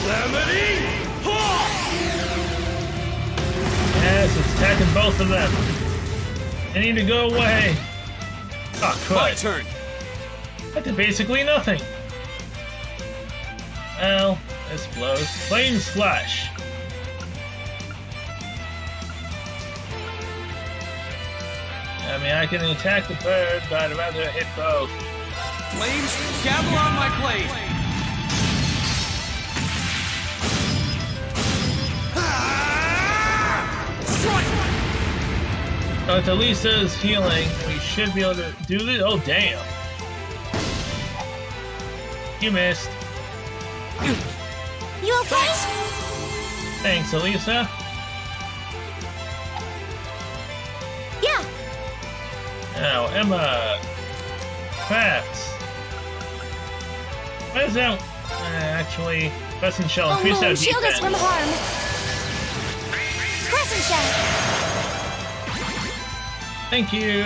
Calamity Hawk! Yes, it's attacking both of them. They need to go away. Oh, My crud. turn. That did basically nothing. Well, this blows. Flame Slash. I mean, I can attack the bird, but I'd rather hit both. Flames, gather on my blade. So with Elisa's healing, we should be able to do this. Oh, damn. You missed. You okay? Thanks, Elisa. Yeah. Now, Emma. Crafts. What is that? Actually, Crescent Shell. Oh, Increase Moon, our shield us defense. from harm. Crescent shell. Thank you.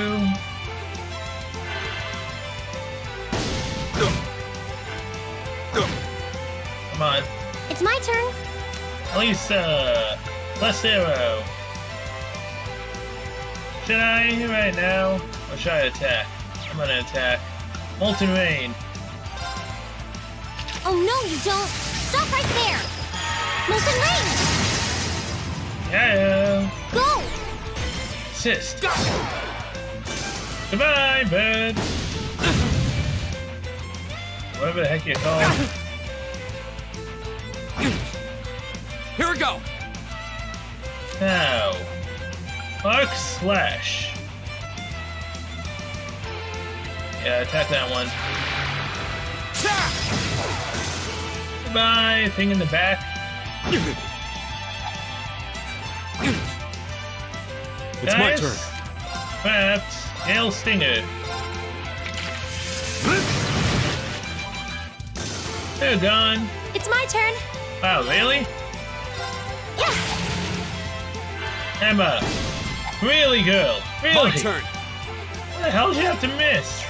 Come on. It's my turn. Elisa. Less arrow. Should I right now? Or should I attack? I'm gonna attack. Molten Rain. Oh no, you don't. Stop right there. Molten rain. Yeah. Go. Assist. Goodbye, bird. Whatever the heck you call it. Here we go. Now, Arc Slash. Yeah, attack that one. Goodbye, thing in the back. It's my turn. Trapped. Hail Stinger. They're gone. It's my turn. Wow, really? Yeah. Emma. Really, girl? Really? My turn. What the hell did you have to miss?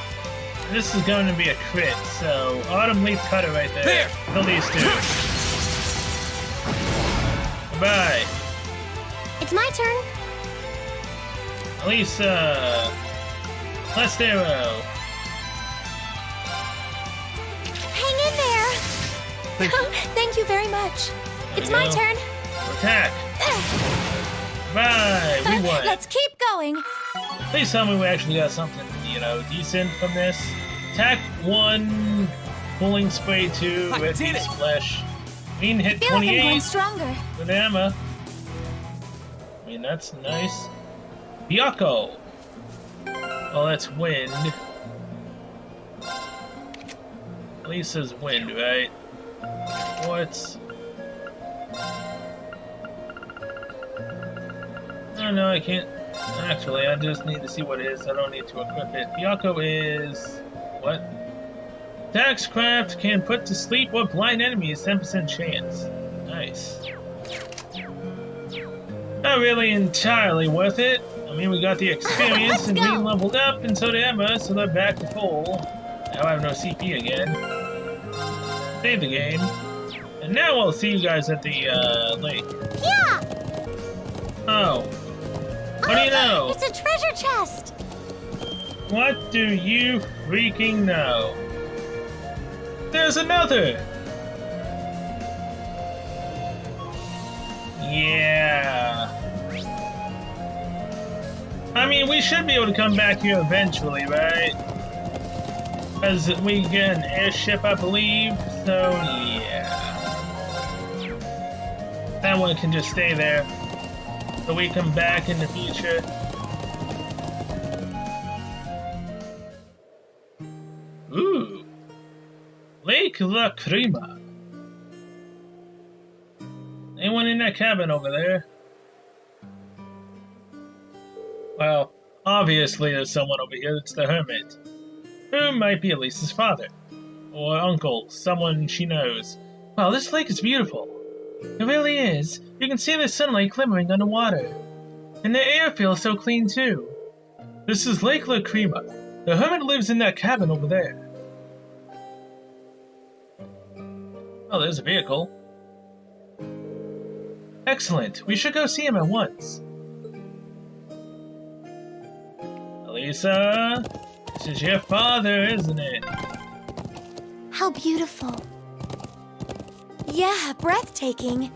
This is going to be a crit, so Autumn Leaf Cutter right there. There. Kill these two. Goodbye. It's my turn. Elisa. Last arrow. Hang in there. Thank you. Thank you very much. There It's we my go. turn. Attack. Bye. We won. Let's keep going. Please tell me we actually got something, decent from this. Attack 1, Pulling Spray 2, I Red did Beast it. Flesh. Mean hit Feel like I'm going 28. stronger. Good Emma. I mean, that's nice. Byakko. Oh, that's wind. Lisa's wind, right? What's... Oh, no, I can't... Actually, I just need to see what it is. I don't need to equip it. Byakko is... What? Attacks craft can put to sleep or blind enemies. 10% chance. Nice. Not really entirely worth it. I mean, we got the experience and we go. leveled up, and so did Emma, so they're back to full. Now I have no CP again. Save the game. And now I'll see you guys at the lake. Yeah! Oh. What do you know? It's a treasure chest! What do you freaking know? There's another! Yeah. I mean, we should be able to come back here eventually, right? Because we get an airship, I believe, so yeah. That one can just stay there. So we come back in the future. Ooh. Lake La Crema. Anyone in that cabin over there? Well, obviously there's someone over here that's the hermit. Who might be Elisa's father. Or uncle, someone she knows. Wow, this lake is beautiful. It really is. You can see the sunlight glimmering on the water. And the air feels so clean too. This is Lake La Crema. The hermit lives in that cabin over there. Oh, there's a vehicle. Excellent. We should go see him at once. Elisa, this is your father, isn't it? How beautiful. Yeah, breathtaking.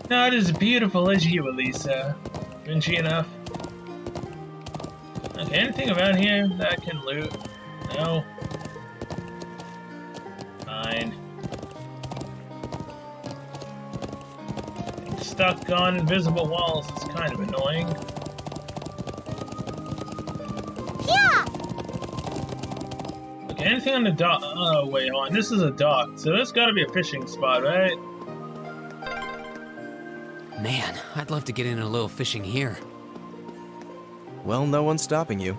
Not as beautiful as you, Elisa. Isn't she enough? Okay, anything around here that I can loot? No. Fine. Being stuck on invisible walls is kind of annoying. Yeah! Okay, anything on the dock? Oh, wait, hold on. This is a dock, so there's gotta be a fishing spot, right? Man, I'd love to get in a little fishing here. Well, no one's stopping you.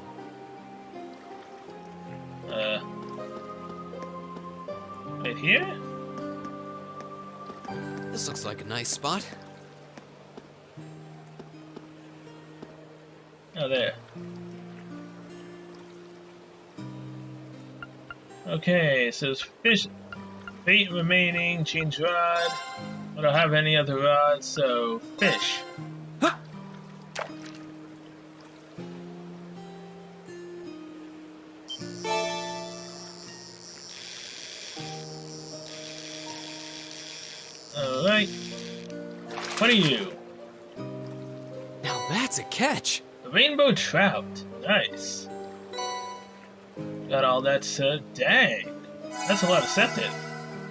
Right here? This looks like a nice spot. Oh, there. Okay, so there's fish, bait remaining, change rod. I don't have any other rods, so fish. Alright. What are you? Now that's a catch. A rainbow trout. Nice. Got all that, dang. That's a lot of septic.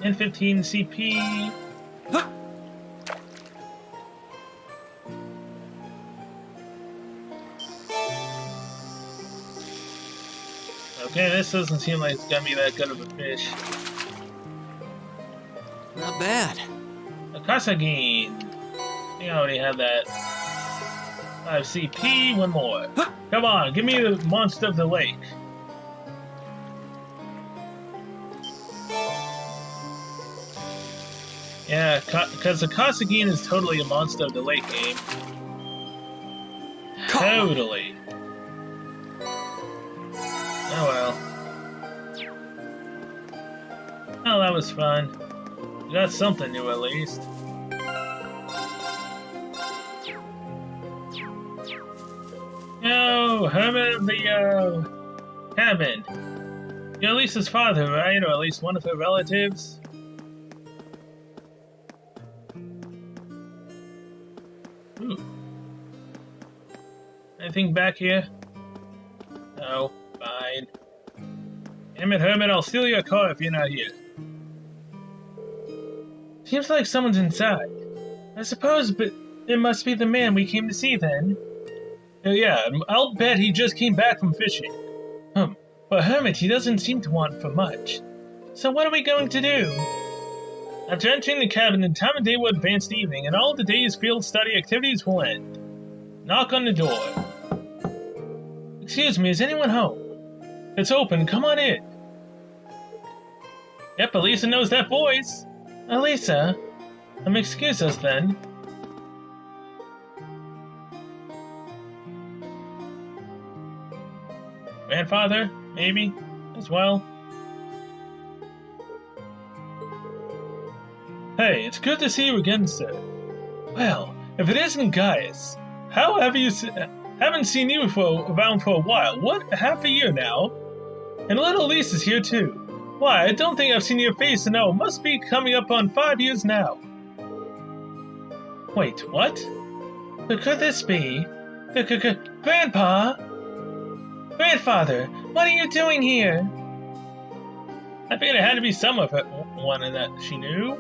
And 15 CP. Huh. Okay, this doesn't seem like it's gonna be that good of a fish. Not bad. A Kasagine. I think I already had that. 5 CP, one more. Huh. Come on, give me the monster of the lake. Yeah, because the Kasagine is totally a monster of the lake game. Totally. Oh well. Oh, that was fun. We got something new at least. Yo, hermit of the cabin. You're Lisa's father, right? Or at least one of her relatives? Ooh. Anything back here? No. Fine. Damn it, hermit, I'll steal your car if you're not here. Seems like someone's inside. I suppose, but it must be the man we came to see then. Yeah, I'll bet he just came back from fishing. But hermit, he doesn't seem to want for much. So what are we going to do? After entering the cabin, the time of day will advance to evening, and all the day's field study activities will end. Knock on the door. Excuse me, is anyone home? It's open, come on in. Yep, Elisa knows that voice. Elisa? Excuse us then. grandfather, maybe, as well. Hey, it's good to see you again, sir. Well, if it isn't Gaius, how have you haven't seen you around for a while. What, half a year now? And little Lisa's here too. Why, I don't think I've seen your face in it must be coming up on 5 years now. Wait, what? Could this be? Grandpa? Grandfather, what are you doing here? I figured it had to be some of it, one that she knew.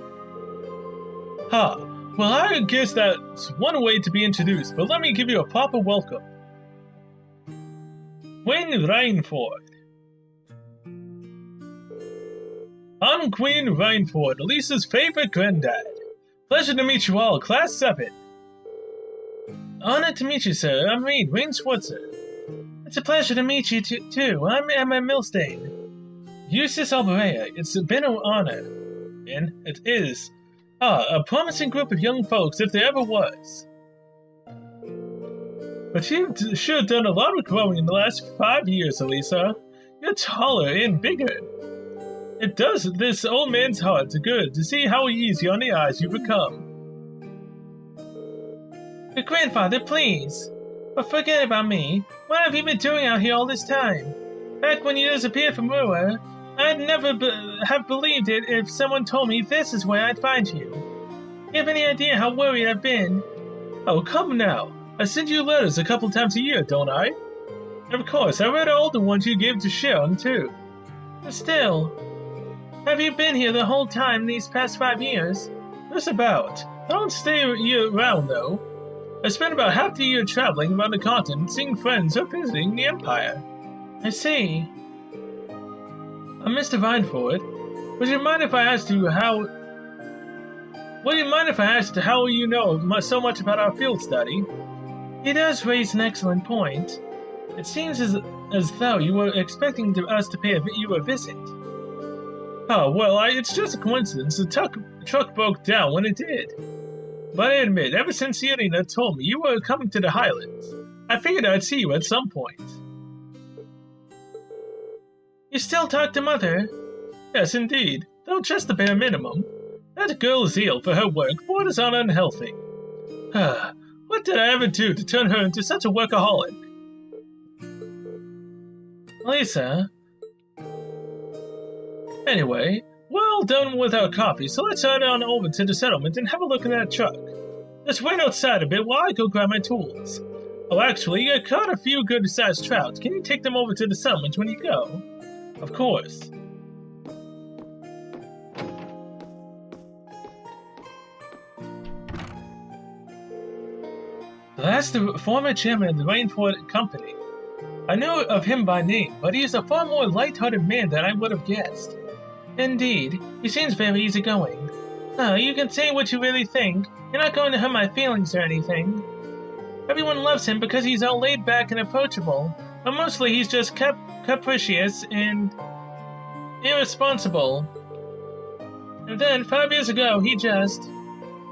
Huh. Well, I guess that's one way to be introduced, but let me give you a proper welcome. Queen Rainford. I'm Queen Rainford, Lisa's favorite granddad. Pleasure to meet you all, Class 7. Honored to meet you, sir. I'm Reed, Wayne Schwartzer. It's a pleasure to meet you, too. I'm Emma Milstein. Eustace Alberea, it's been an honor. And it is. A promising group of young folks, if there ever was. But you've sure done a lot of growing in the last 5 years, Elisa. You're taller and bigger. It does this old man's heart good to see how easy on the eyes you become. But grandfather, please. But forget about me. What have you been doing out here all this time? Back when you disappeared from Rua, I'd never have believed it if someone told me this is where I'd find you. You have any idea how worried I've been? Oh, come now. I send you letters a couple times a year, don't I? And of course, I read all the ones you gave to Sharon, too. But still, have you been here the whole time these past 5 years? Just about. I don't stay year-round, though. I spent about half the year traveling around the continent, seeing friends or visiting the Empire. I see. Mr. Vineford, would you mind if I asked you how... Would you mind if I asked how you know so much about our field study? He does raise an excellent point. It seems as though you were expecting us to pay you a visit. Oh, well, it's just a coincidence. The truck broke down when it did. But I admit, ever since Irina told me you were coming to the Highlands, I figured I'd see you at some point. You still talk to Mother? Yes, indeed, though just the bare minimum. That girl's zeal for her work borders on unhealthy. What did I ever do to turn her into such a workaholic? Lisa? Anyway, we're all done with our coffee, so let's head on over to the settlement and have a look at that truck. Just wait outside a bit while I go grab my tools. Oh, actually, I caught a few good-sized trouts. Can you take them over to the settlement when you go? Of course. That's the former chairman of the Rainford Company. I knew of him by name, but he is a far more light-hearted man than I would have guessed. Indeed, he seems very easygoing. You can say what you really think. You're not going to hurt my feelings or anything. Everyone loves him because he's all laid back and approachable, but mostly he's just capricious and irresponsible. And then, 5 years ago, he just...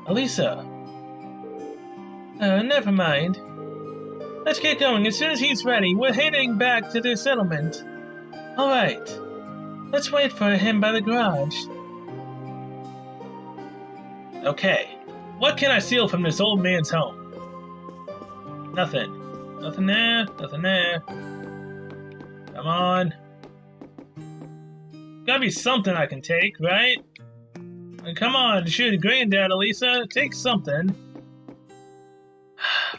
Elisa. Never mind. Let's get going. As soon as he's ready, we're heading back to the settlement. Alright. Let's wait for him by the garage. Okay. What can I steal from this old man's home? Nothing. Nothing there. Nothing there. Come on. Gotta be something I can take, right? Come on, shoot, Granddad, Elisa. Take something.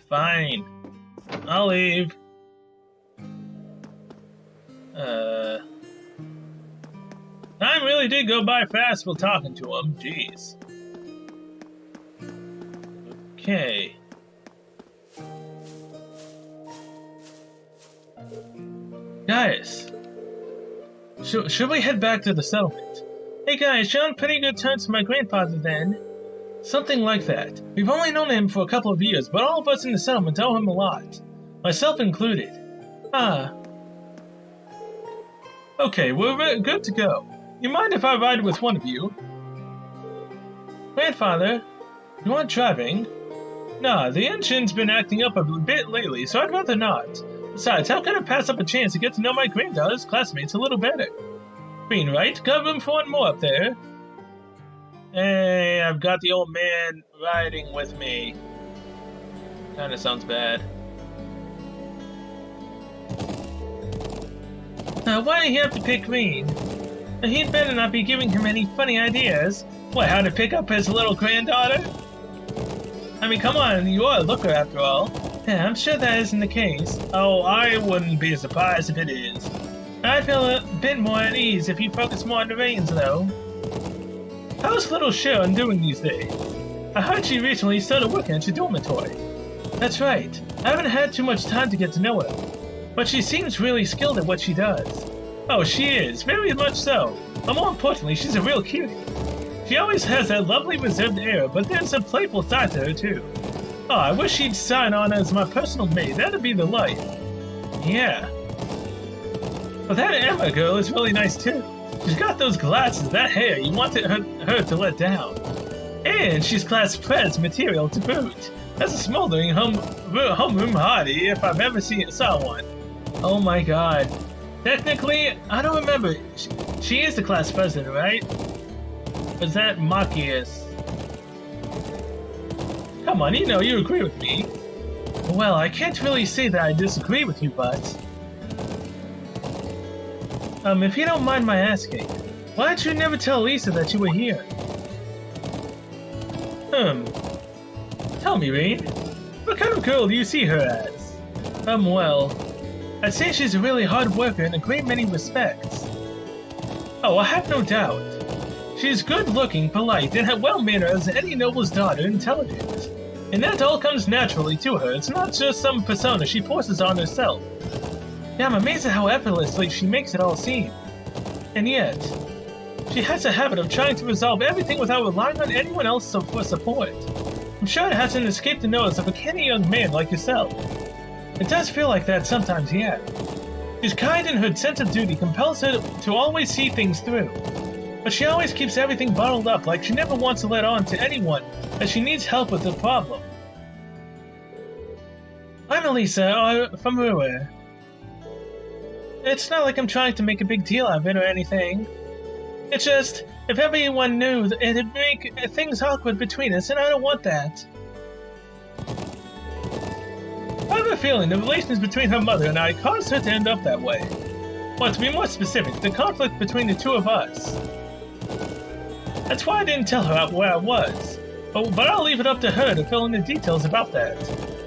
Fine. I'll leave. Time really did go by fast while talking to him. Jeez. Okay. Guys. Should we head back to the settlement? Hey guys, you're on pretty good terms with my grandfather then. Something like that. We've only known him for a couple of years, but all of us in the settlement owe him a lot. Myself included. Okay, we're good to go. You mind if I ride with one of you? Grandfather, you want driving? Nah, the engine's been acting up a bit lately, so I'd rather not. Besides, how can I pass up a chance to get to know my granddaughter's classmates a little better? Green, right? Got room for one more up there. Hey, I've got the old man riding with me. Kinda sounds bad. Why do you have to pick Green? He'd better not be giving him any funny ideas. What, how to pick up his little granddaughter? I mean, come on, you are a looker after all. Yeah, I'm sure that isn't the case. Oh, I wouldn't be surprised if it is. I'd feel a bit more at ease if you focus more on the reins, though. How's little Sharon doing these days? I heard she recently started working at your dormitory. That's right. I haven't had too much time to get to know her. But she seems really skilled at what she does. Oh, she is. Very much so. But more importantly, she's a real cutie. She always has that lovely reserved air, but there's a playful side to her, too. Oh, I wish she'd sign on as my personal maid. That'd be the life. Yeah. But that Emma girl is really nice, too. She's got those glasses, that hair you wanted her to let down. And she's class prez material to boot. That's a smoldering homeroom hottie if I've ever saw one. Oh my god. Technically, I don't remember. She is the class president, right? Or is that Machias? Come on, you know you agree with me. Well, I can't really say that I disagree with you, but... if you don't mind my asking, why did you never tell Lisa that you were here? Tell me, Rain, what kind of girl do you see her as? Well, I'd say she's a really hard worker in a great many respects. Oh, I have no doubt. She's good-looking, polite, and well-mannered as any noble's daughter, intelligent. And that all comes naturally to her. It's not just some persona she forces on herself. Yeah, I'm amazed at how effortlessly she makes it all seem. And yet, she has a habit of trying to resolve everything without relying on anyone else for support. I'm sure it hasn't escaped the notice of a canny young man like yourself. It does feel like that sometimes, yeah. She's kind and her sense of duty compels her to always see things through. But she always keeps everything bottled up, like she never wants to let on to anyone that she needs help with the problem. I'm Elisa, from Rua. It's not like I'm trying to make a big deal out of it or anything. It's just, if everyone knew, it'd make things awkward between us, and I don't want that. I have a feeling the relations between her mother and I caused her to end up that way. Well, to be more specific, the conflict between the two of us. That's why I didn't tell her where I was. But I'll leave it up to her to fill in the details about that.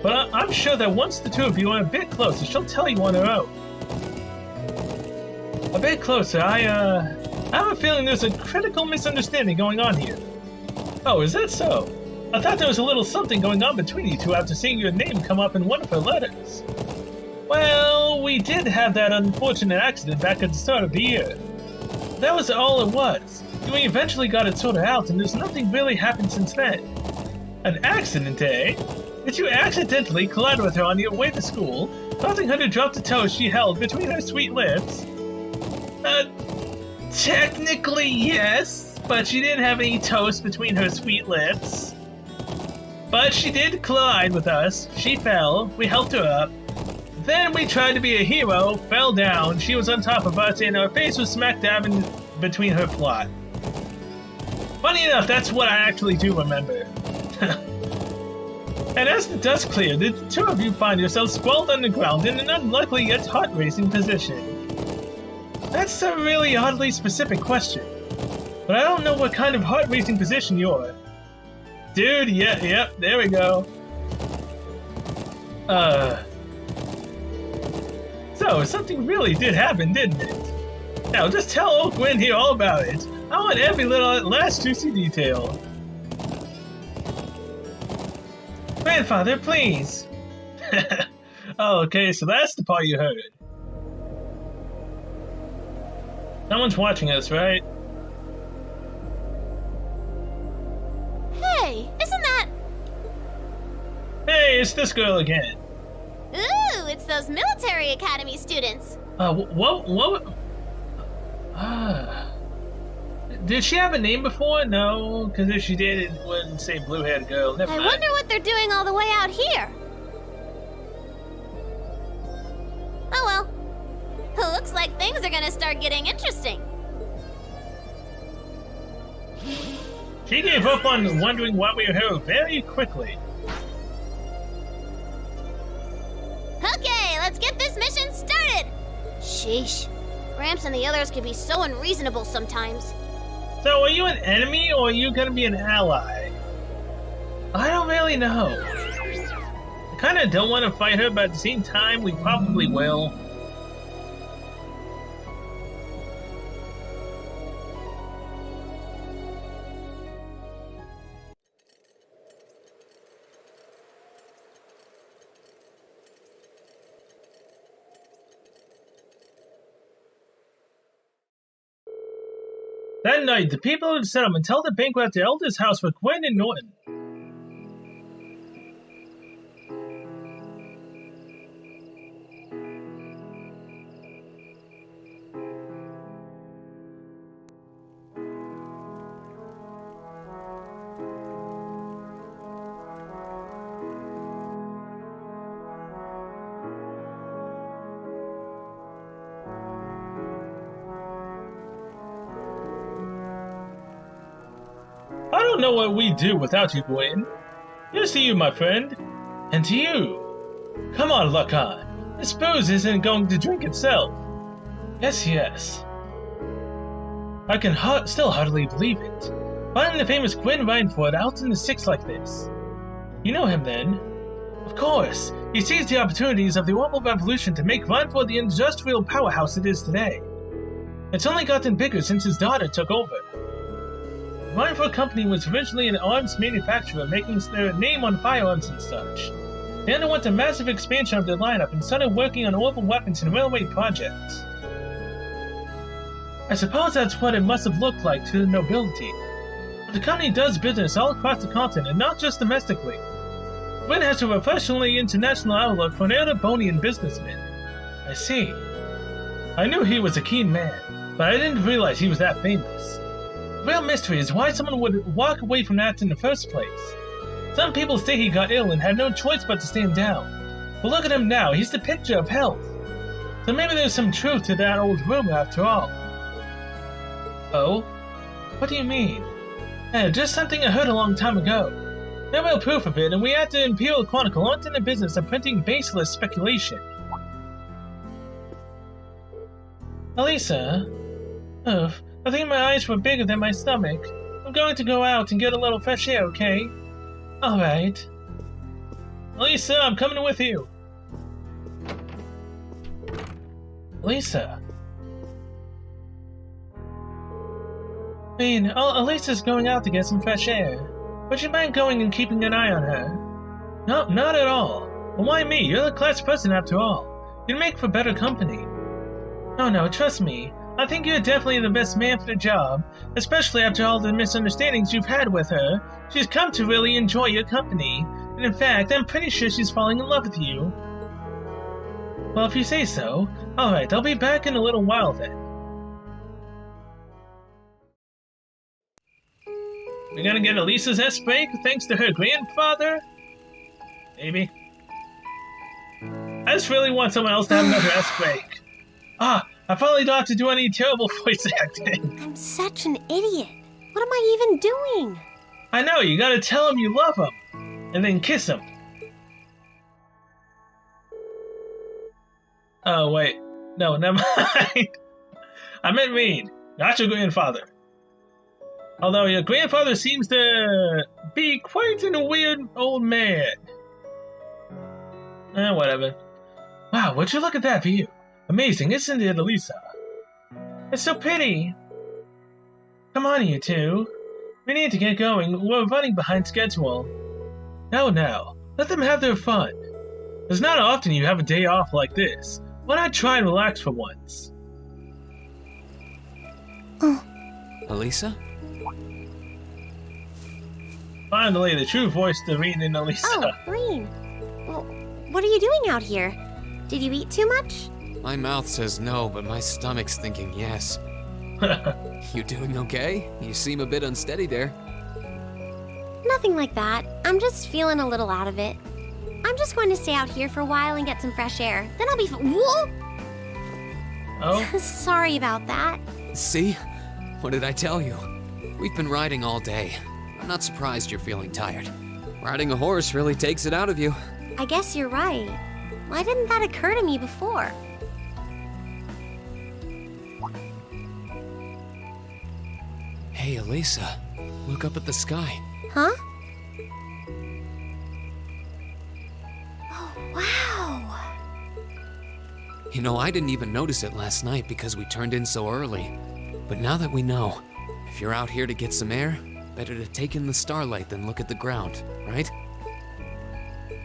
But I'm sure that once the two of you are a bit closer, she'll tell you on her own. A bit closer, I have a feeling there's a critical misunderstanding going on here. Oh, is that so? I thought there was a little something going on between you two after seeing your name come up in one of her letters. Well, we did have that unfortunate accident back at the start of the year. That was all it was. We eventually got it sorted out, and there's nothing really happened since then. An accident, eh? Did you accidentally collide with her on your way to school, causing her to drop the toast she held between her sweet lips? Technically yes, but she didn't have any toast between her sweet lips. But she did collide with us. She fell, we helped her up. Then we tried to be a hero, fell down, she was on top of us, and her face was smack dab in between her plot. Funny enough, that's what I actually do remember. And as the dust cleared, the two of you find yourselves sprawled on the ground in an unlikely yet heart-racing position. That's a really oddly specific question. But I don't know what kind of heart-racing position you're. Dude, yep, there we go. So, something really did happen, didn't it? Now, just tell old Gwen here all about it. I want every little last juicy detail. Grandfather, please. Oh, okay, so that's the part you heard. Someone's watching us, right? Hey, isn't that... Hey, it's this girl again. Ooh, it's those military academy students. What? Did she have a name before? No, because if she did, it wouldn't say blue-haired girl. Never mind. I wonder what they're doing all the way out here. Looks like things are gonna start getting interesting. She gave up on wondering why we were here very quickly. Okay, let's get this mission started! Sheesh. Gramps and the others can be so unreasonable sometimes. So, are you an enemy or are you gonna be an ally? I don't really know. I kinda don't want to fight her, but at the same time, we probably will. That night, the people of the settlement held a banquet at the elder's house for Gwen and Norton. I don't know what we'd do without you, Gwen. Here's to you, my friend. And to you. Come on, Lucan. This booze isn't going to drink itself. Yes, yes. I can still hardly believe it. Finding the famous Gwen Rhineford out in the six like this. You know him, then? Of course. He seized the opportunities of the Orbital Revolution to make Rhineford the industrial powerhouse it is today. It's only gotten bigger since his daughter took over. The Rhineford Company was originally an arms manufacturer making their name on firearms and such. They underwent a massive expansion of their lineup and started working on orbital weapons and railway projects. I suppose that's what it must have looked like to the nobility. But the company does business all across the continent and not just domestically. Gwen has a professionally international outlook for an Erebonian businessman. I see. I knew he was a keen man, but I didn't realize he was that famous. The real mystery is why someone would walk away from that in the first place. Some people say he got ill and had no choice but to stand down. But look at him now, he's the picture of health. So maybe there's some truth to that old rumor after all. Oh? What do you mean? Just something I heard a long time ago. No real proof of it, and we at the Imperial Chronicle aren't in the business of printing baseless speculation. Elisa? Oof, I think my eyes were bigger than my stomach. I'm going to go out and get a little fresh air, okay? Alright. Elisa, I'm coming with you. Elisa. Elisa's going out to get some fresh air. Would you mind going and keeping an eye on her? No, not at all. Well, why me? You're the class person after all. You'd make for better company. No, trust me. I think you're definitely the best man for the job, especially after all the misunderstandings you've had with her. She's come to really enjoy your company, and in fact, I'm pretty sure she's falling in love with you. Well, if you say so. Alright, I'll be back in a little while then. We're gonna get Elisa's S-break thanks to her grandfather? Maybe. I just really want someone else to have another S-break. I finally don't have to do any terrible voice acting. I'm such an idiot. What am I even doing? I know, you gotta tell him you love him. And then kiss him. Oh, wait. No, never mind. I meant Reed, not your grandfather. Although your grandfather seems to be quite a weird old man. Whatever. Wow, would you look at that view? Amazing, isn't it, Elisa? It's so pretty. Come on, you two. We need to get going. We're running behind schedule. No. Let them have their fun. It's not often you have a day off like this. Why not try and relax for once? Elisa? Finally, the true voice to Reed and Elisa. Oh, Reed. Well, what are you doing out here? Did you eat too much? My mouth says no, but my stomach's thinking yes. You doing okay? You seem a bit unsteady there. Nothing like that. I'm just feeling a little out of it. I'm just going to stay out here for a while and get some fresh air. Then I'll be Whoa! Oh? Sorry about that. See? What did I tell you? We've been riding all day. I'm not surprised you're feeling tired. Riding a horse really takes it out of you. I guess you're right. Why didn't that occur to me before? Hey, Elisa. Look up at the sky. Huh? Oh, wow. You know, I didn't even notice it last night because we turned in so early. But now that we know, if you're out here to get some air, better to take in the starlight than look at the ground, right?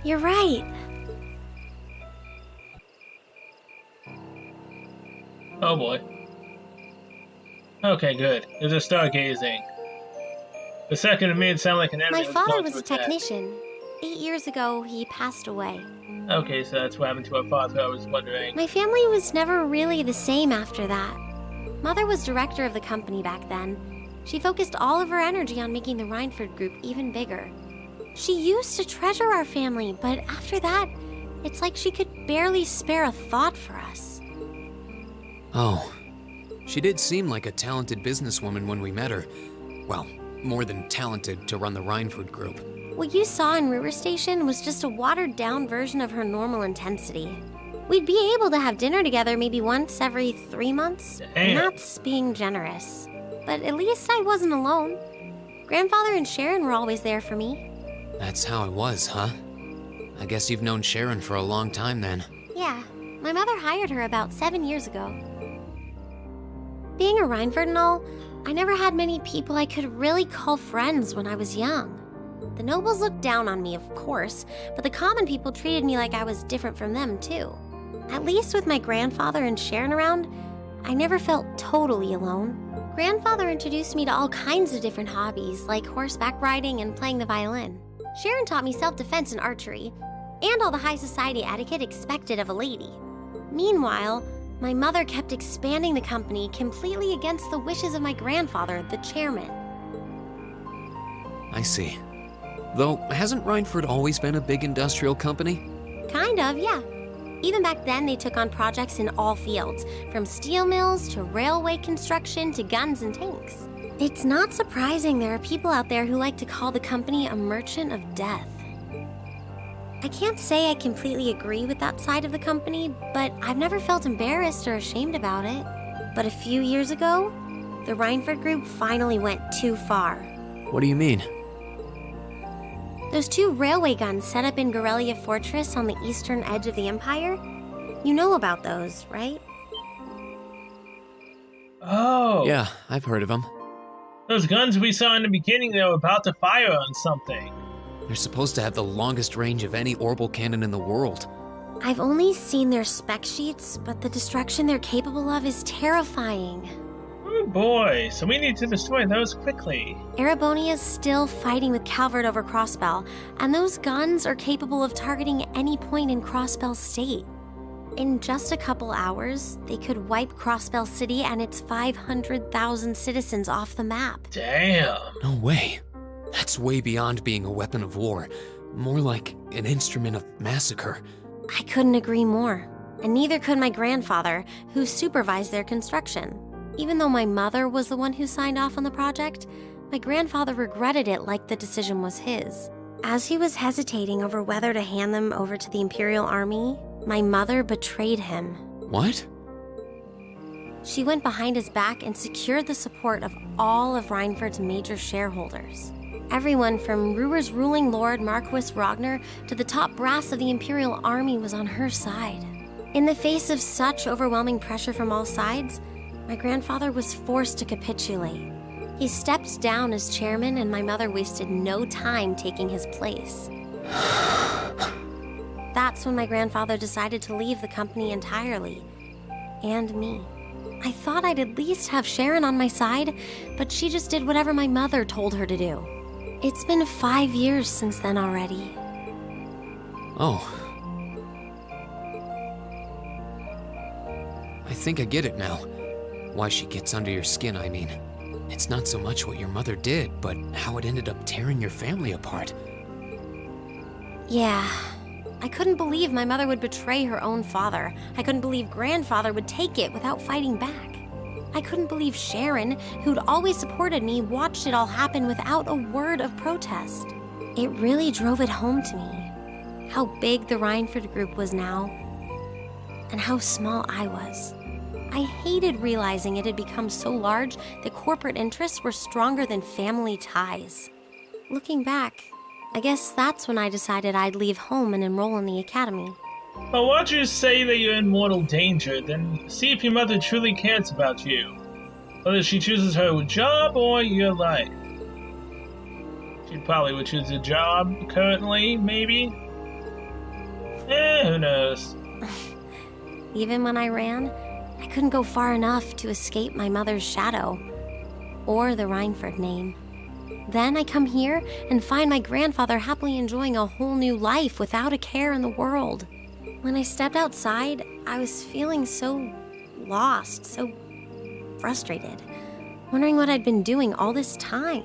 You're right. Oh boy. Okay, good. There's a stargazing. The second it made it sound like an enemy My father going was to a attack. technician. 8 years ago, he passed away. Okay, so that's what happened to our father. I was wondering. My family was never really the same after that. Mother was director of the company back then. She focused all of her energy on making the Rhineford group even bigger. She used to treasure our family, but after that, it's like she could barely spare a thought for us. Oh. She did seem like a talented businesswoman when we met her. Well, more than talented to run the Rhineford group. What you saw in River Station was just a watered-down version of her normal intensity. We'd be able to have dinner together maybe once every 3 months. Damn. And that's being generous. But at least I wasn't alone. Grandfather and Sharon were always there for me. That's how it was, huh? I guess you've known Sharon for a long time then. Yeah, my mother hired her about 7 years ago. Being a Rhineford and all, I never had many people I could really call friends when I was young. The nobles looked down on me, of course, but the common people treated me like I was different from them, too. At least with my grandfather and Sharon around, I never felt totally alone. Grandfather introduced me to all kinds of different hobbies, like horseback riding and playing the violin. Sharon taught me self-defense and archery, and all the high society etiquette expected of a lady. Meanwhile, my mother kept expanding the company completely against the wishes of my grandfather, the chairman. I see. Though, hasn't Rhineford always been a big industrial company? Kind of, yeah. Even back then, they took on projects in all fields, from steel mills to railway construction to guns and tanks. It's not surprising there are people out there who like to call the company a merchant of death. I can't say I completely agree with that side of the company, but I've never felt embarrassed or ashamed about it. But a few years ago, the Rhineford group finally went too far. What do you mean? Those 2 railway guns set up in Gorelia Fortress on the eastern edge of the Empire? You know about those, right? Oh. Yeah, I've heard of them. Those guns we saw in the beginning, they were about to fire on something. They're supposed to have the longest range of any orbital cannon in the world. I've only seen their spec sheets, but the destruction they're capable of is terrifying. Oh boy, so we need to destroy those quickly. Erebonia's still fighting with Calvert over Crossbell, and those guns are capable of targeting any point in Crossbell State. In just a couple hours, they could wipe Crossbell City and its 500,000 citizens off the map. Damn. No way. That's way beyond being a weapon of war. More like an instrument of massacre. I couldn't agree more, and neither could my grandfather, who supervised their construction. Even though my mother was the one who signed off on the project, my grandfather regretted it like the decision was his. As he was hesitating over whether to hand them over to the Imperial Army, my mother betrayed him. What? She went behind his back and secured the support of all of Rhineford's major shareholders. Everyone from Ruhr's ruling lord Marquis Ragnar to the top brass of the Imperial Army was on her side. In the face of such overwhelming pressure from all sides, my grandfather was forced to capitulate. He stepped down as chairman, and my mother wasted no time taking his place. That's when my grandfather decided to leave the company entirely. And me. I thought I'd at least have Sharon on my side, but she just did whatever my mother told her to do. It's been 5 years since then already. Oh. I think I get it now. Why she gets under your skin, I mean. It's not so much what your mother did, but how it ended up tearing your family apart. Yeah. I couldn't believe my mother would betray her own father. I couldn't believe grandfather would take it without fighting back. I couldn't believe Sharon, who'd always supported me, watched it all happen without a word of protest. It really drove it home to me, how big the Rhineford group was now, and how small I was. I hated realizing it had become so large that corporate interests were stronger than family ties. Looking back, I guess that's when I decided I'd leave home and enroll in the academy. But why don't you say that you're in mortal danger, then see if your mother truly cares about you. Whether she chooses her job or your life. She probably would choose a job currently, maybe? Who knows? Even when I ran, I couldn't go far enough to escape my mother's shadow, or the Rhineford name. Then I come here and find my grandfather happily enjoying a whole new life without a care in the world. When I stepped outside, I was feeling so lost, so frustrated, wondering what I'd been doing all this time.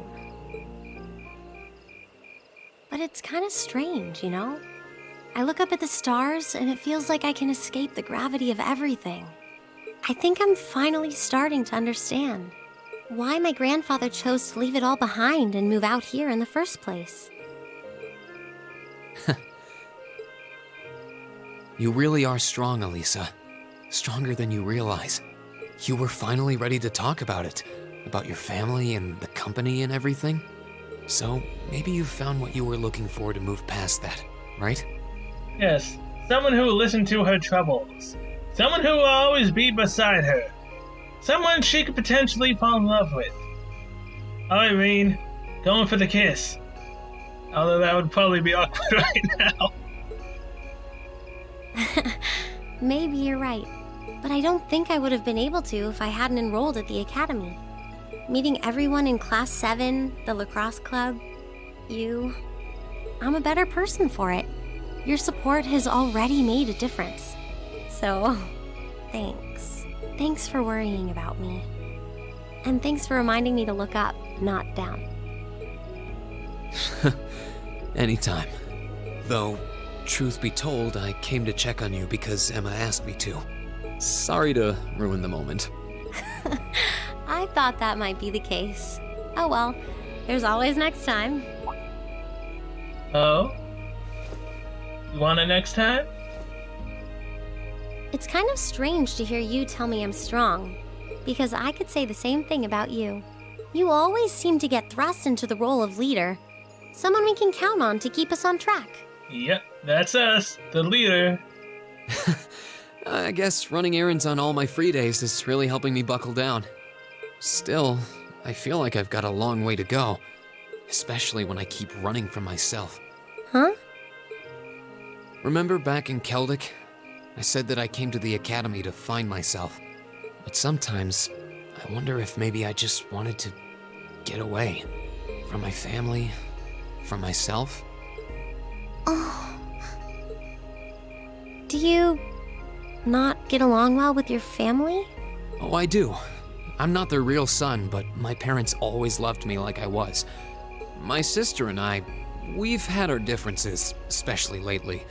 But it's kind of strange, you know? I look up at the stars and it feels like I can escape the gravity of everything. I think I'm finally starting to understand why my grandfather chose to leave it all behind and move out here in the first place. You really are strong, Elisa. Stronger than you realize. You were finally ready to talk about it. About your family and the company and everything. So, maybe you found what you were looking for to move past that, right? Yes, someone who will listen to her troubles. Someone who will always be beside her. Someone she could potentially fall in love with. Irene, going for the kiss. Although that would probably be awkward right now. Maybe you're right, but I don't think I would have been able to if I hadn't enrolled at the academy. Meeting everyone in Class 7, the lacrosse club, you... I'm a better person for it. Your support has already made a difference. So, thanks. Thanks for worrying about me. And thanks for reminding me to look up, not down. Anytime. Though, truth be told, I came to check on you because Emma asked me to. Sorry to ruin the moment. I thought that might be the case. Oh well, there's always next time. Oh? You want it next time? It's kind of strange to hear you tell me I'm strong, because I could say the same thing about you. You always seem to get thrust into the role of leader, someone we can count on to keep us on track. Yep, that's us, the leader. I guess running errands on all my free days is really helping me buckle down. Still, I feel like I've got a long way to go, especially when I keep running from myself. Huh? Remember back in Keldic? I said that I came to the academy to find myself. But sometimes, I wonder if maybe I just wanted to get away. From my family, from myself. Oh. Do you not get along well with your family? Oh, I do. I'm not their real son, but my parents always loved me like I was. My sister and I, we've had our differences, especially lately,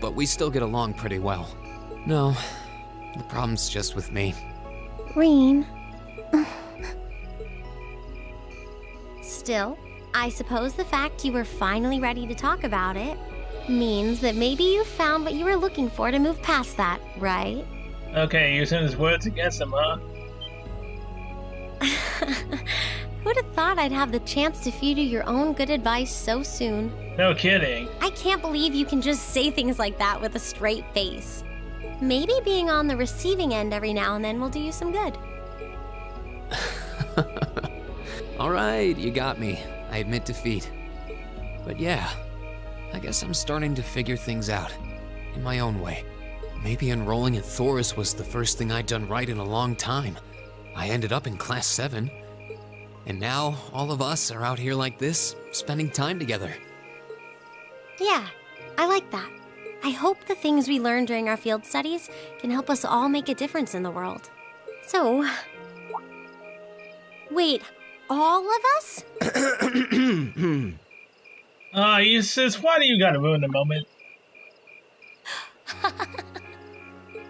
but we still get along pretty well. No, the problem's just with me. Reen. Still, I suppose the fact you were finally ready to talk about it means that maybe you found what you were looking for to move past that, right? Okay, using his words against him, huh? Who'd have thought I'd have the chance to feed you your own good advice so soon? No kidding. I can't believe you can just say things like that with a straight face. Maybe being on the receiving end every now and then will do you some good. All right, you got me. I admit defeat. But yeah, I guess I'm starting to figure things out. In my own way. Maybe enrolling at Thoris was the first thing I'd done right in a long time. I ended up in Class 7. And now, all of us are out here like this, spending time together. Yeah, I like that. I hope the things we learned during our field studies can help us all make a difference in the world. So... Wait, all of us? You sis, why do you gotta ruin the moment?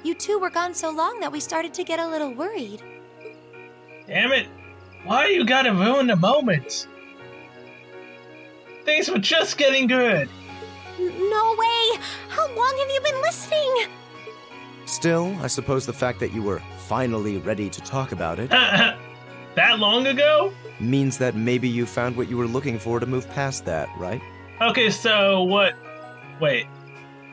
You two were gone so long that we started to get a little worried. Damn it! Why you gotta ruin the moment? Things were just getting good. No way! How long have you been listening? Still, I suppose the fact that you were finally ready to talk about it That long ago? means that maybe you found what you were looking for to move past that, right? Okay, so what? Wait.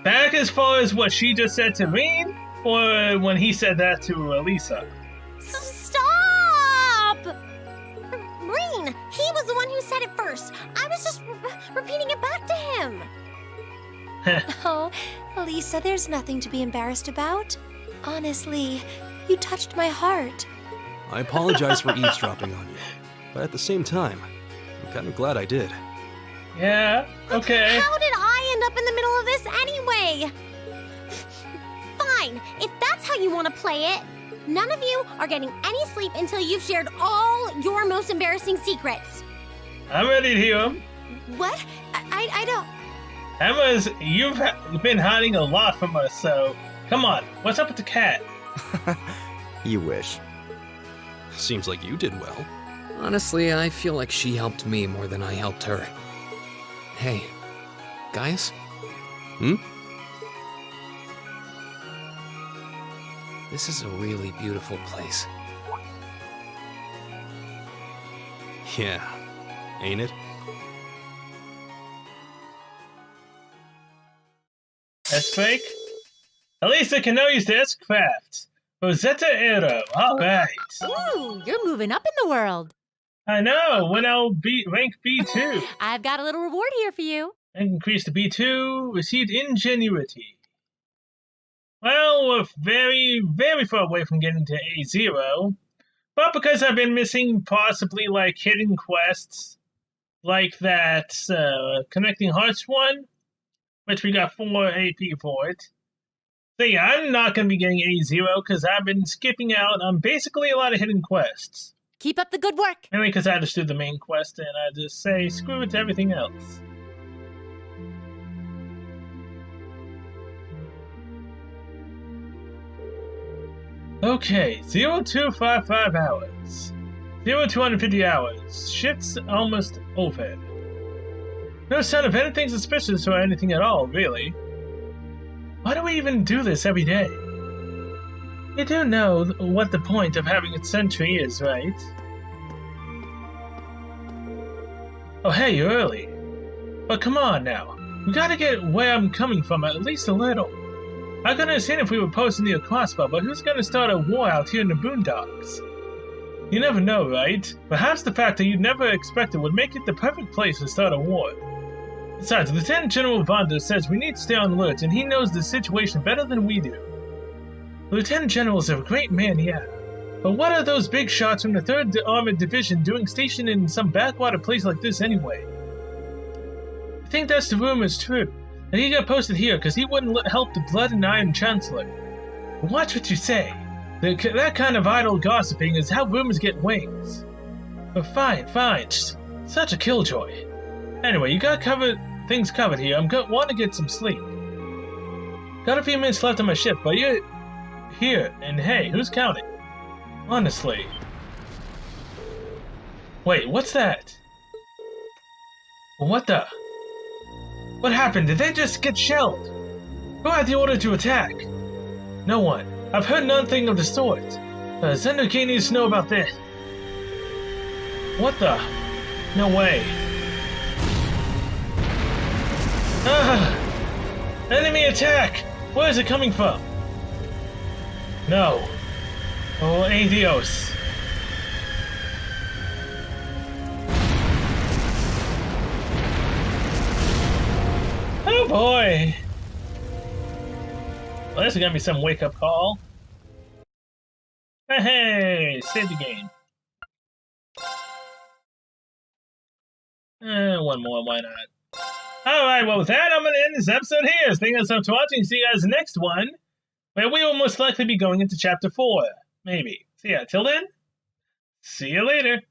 Back as far as what she just said to Reen? Or when he said that to Elisa? Stop! Reen, he was the one who said it first. I was just repeating it back to him. Oh, Elisa, there's nothing to be embarrassed about. Honestly, you touched my heart. I apologize for eavesdropping on you, but at the same time, I'm kind of glad I did. Yeah, okay. How did I end up in the middle of this anyway? Fine, if that's how you want to play it. None of you are getting any sleep until you've shared all your most embarrassing secrets. I'm ready to hear him. What? I don't... Emma's, you've been hiding a lot from us, so come on. What's up with the cat? You wish. Seems like you did well. Honestly, I feel like she helped me more than I helped her. Hey, guys? Hmm? This is a really beautiful place. Yeah, ain't it? That's fake? Elisa can now use the S-Craft. Rosetta Aero, alright. Ooh, you're moving up in the world. I know, when I'll be rank B2. I've got a little reward here for you. Increase to B2, received Ingenuity. Well, we're very, very far away from getting to A0. But because I've been missing possibly, like, hidden quests, like that Connecting Hearts one, which we got 4 AP for it. So yeah, I'm not going to be getting A0 because I've been skipping out on basically a lot of hidden quests. Keep up the good work. Mainly because I just do the main quest and I just say screw it to everything else. Okay, 0255 hours. 0250 hours. Shift's almost over. No sign of anything suspicious or anything at all, really. Why do we even do this every day? You do know what the point of having a sentry is, right? Oh hey, you're early. But come on now. We gotta get where I'm coming from at least a little. I could understand if we were posted near a crossbar, but who's gonna start a war out here in the boondocks? You never know, right? Perhaps the fact that you never expected would make it the perfect place to start a war. Besides, Lieutenant General Vonda says we need to stay on alert, and he knows the situation better than we do. The Lieutenant General is a great man, yeah. But what are those big shots from the 3rd Armored Division doing stationed in some backwater place like this anyway? I think that's the rumor's true. And he got posted here because he wouldn't help the Blood and Iron Chancellor. But watch what you say. That kind of idle gossiping is how rumors get wings. But fine. Such a killjoy. Anyway, you got things covered here. Want to get some sleep. Got a few minutes left on my ship, but you're here. And hey, who's counting? Honestly. Wait, what's that? What the? What happened? Did they just get shelled? Who had the order to attack? No one. I've heard nothing of the sort. Zendoki needs to know about this. What the? No way. Ah! Enemy attack! Where is it coming from? No. Oh, adios. Oh boy! Well, this is gonna be some wake-up call. Hey, save the game. One more, why not? Alright, well with that, I'm gonna end this episode here. Thank you so much for watching. See you guys in the next one, where we will most likely be going into Chapter 4. Maybe. So yeah, till then, see you later.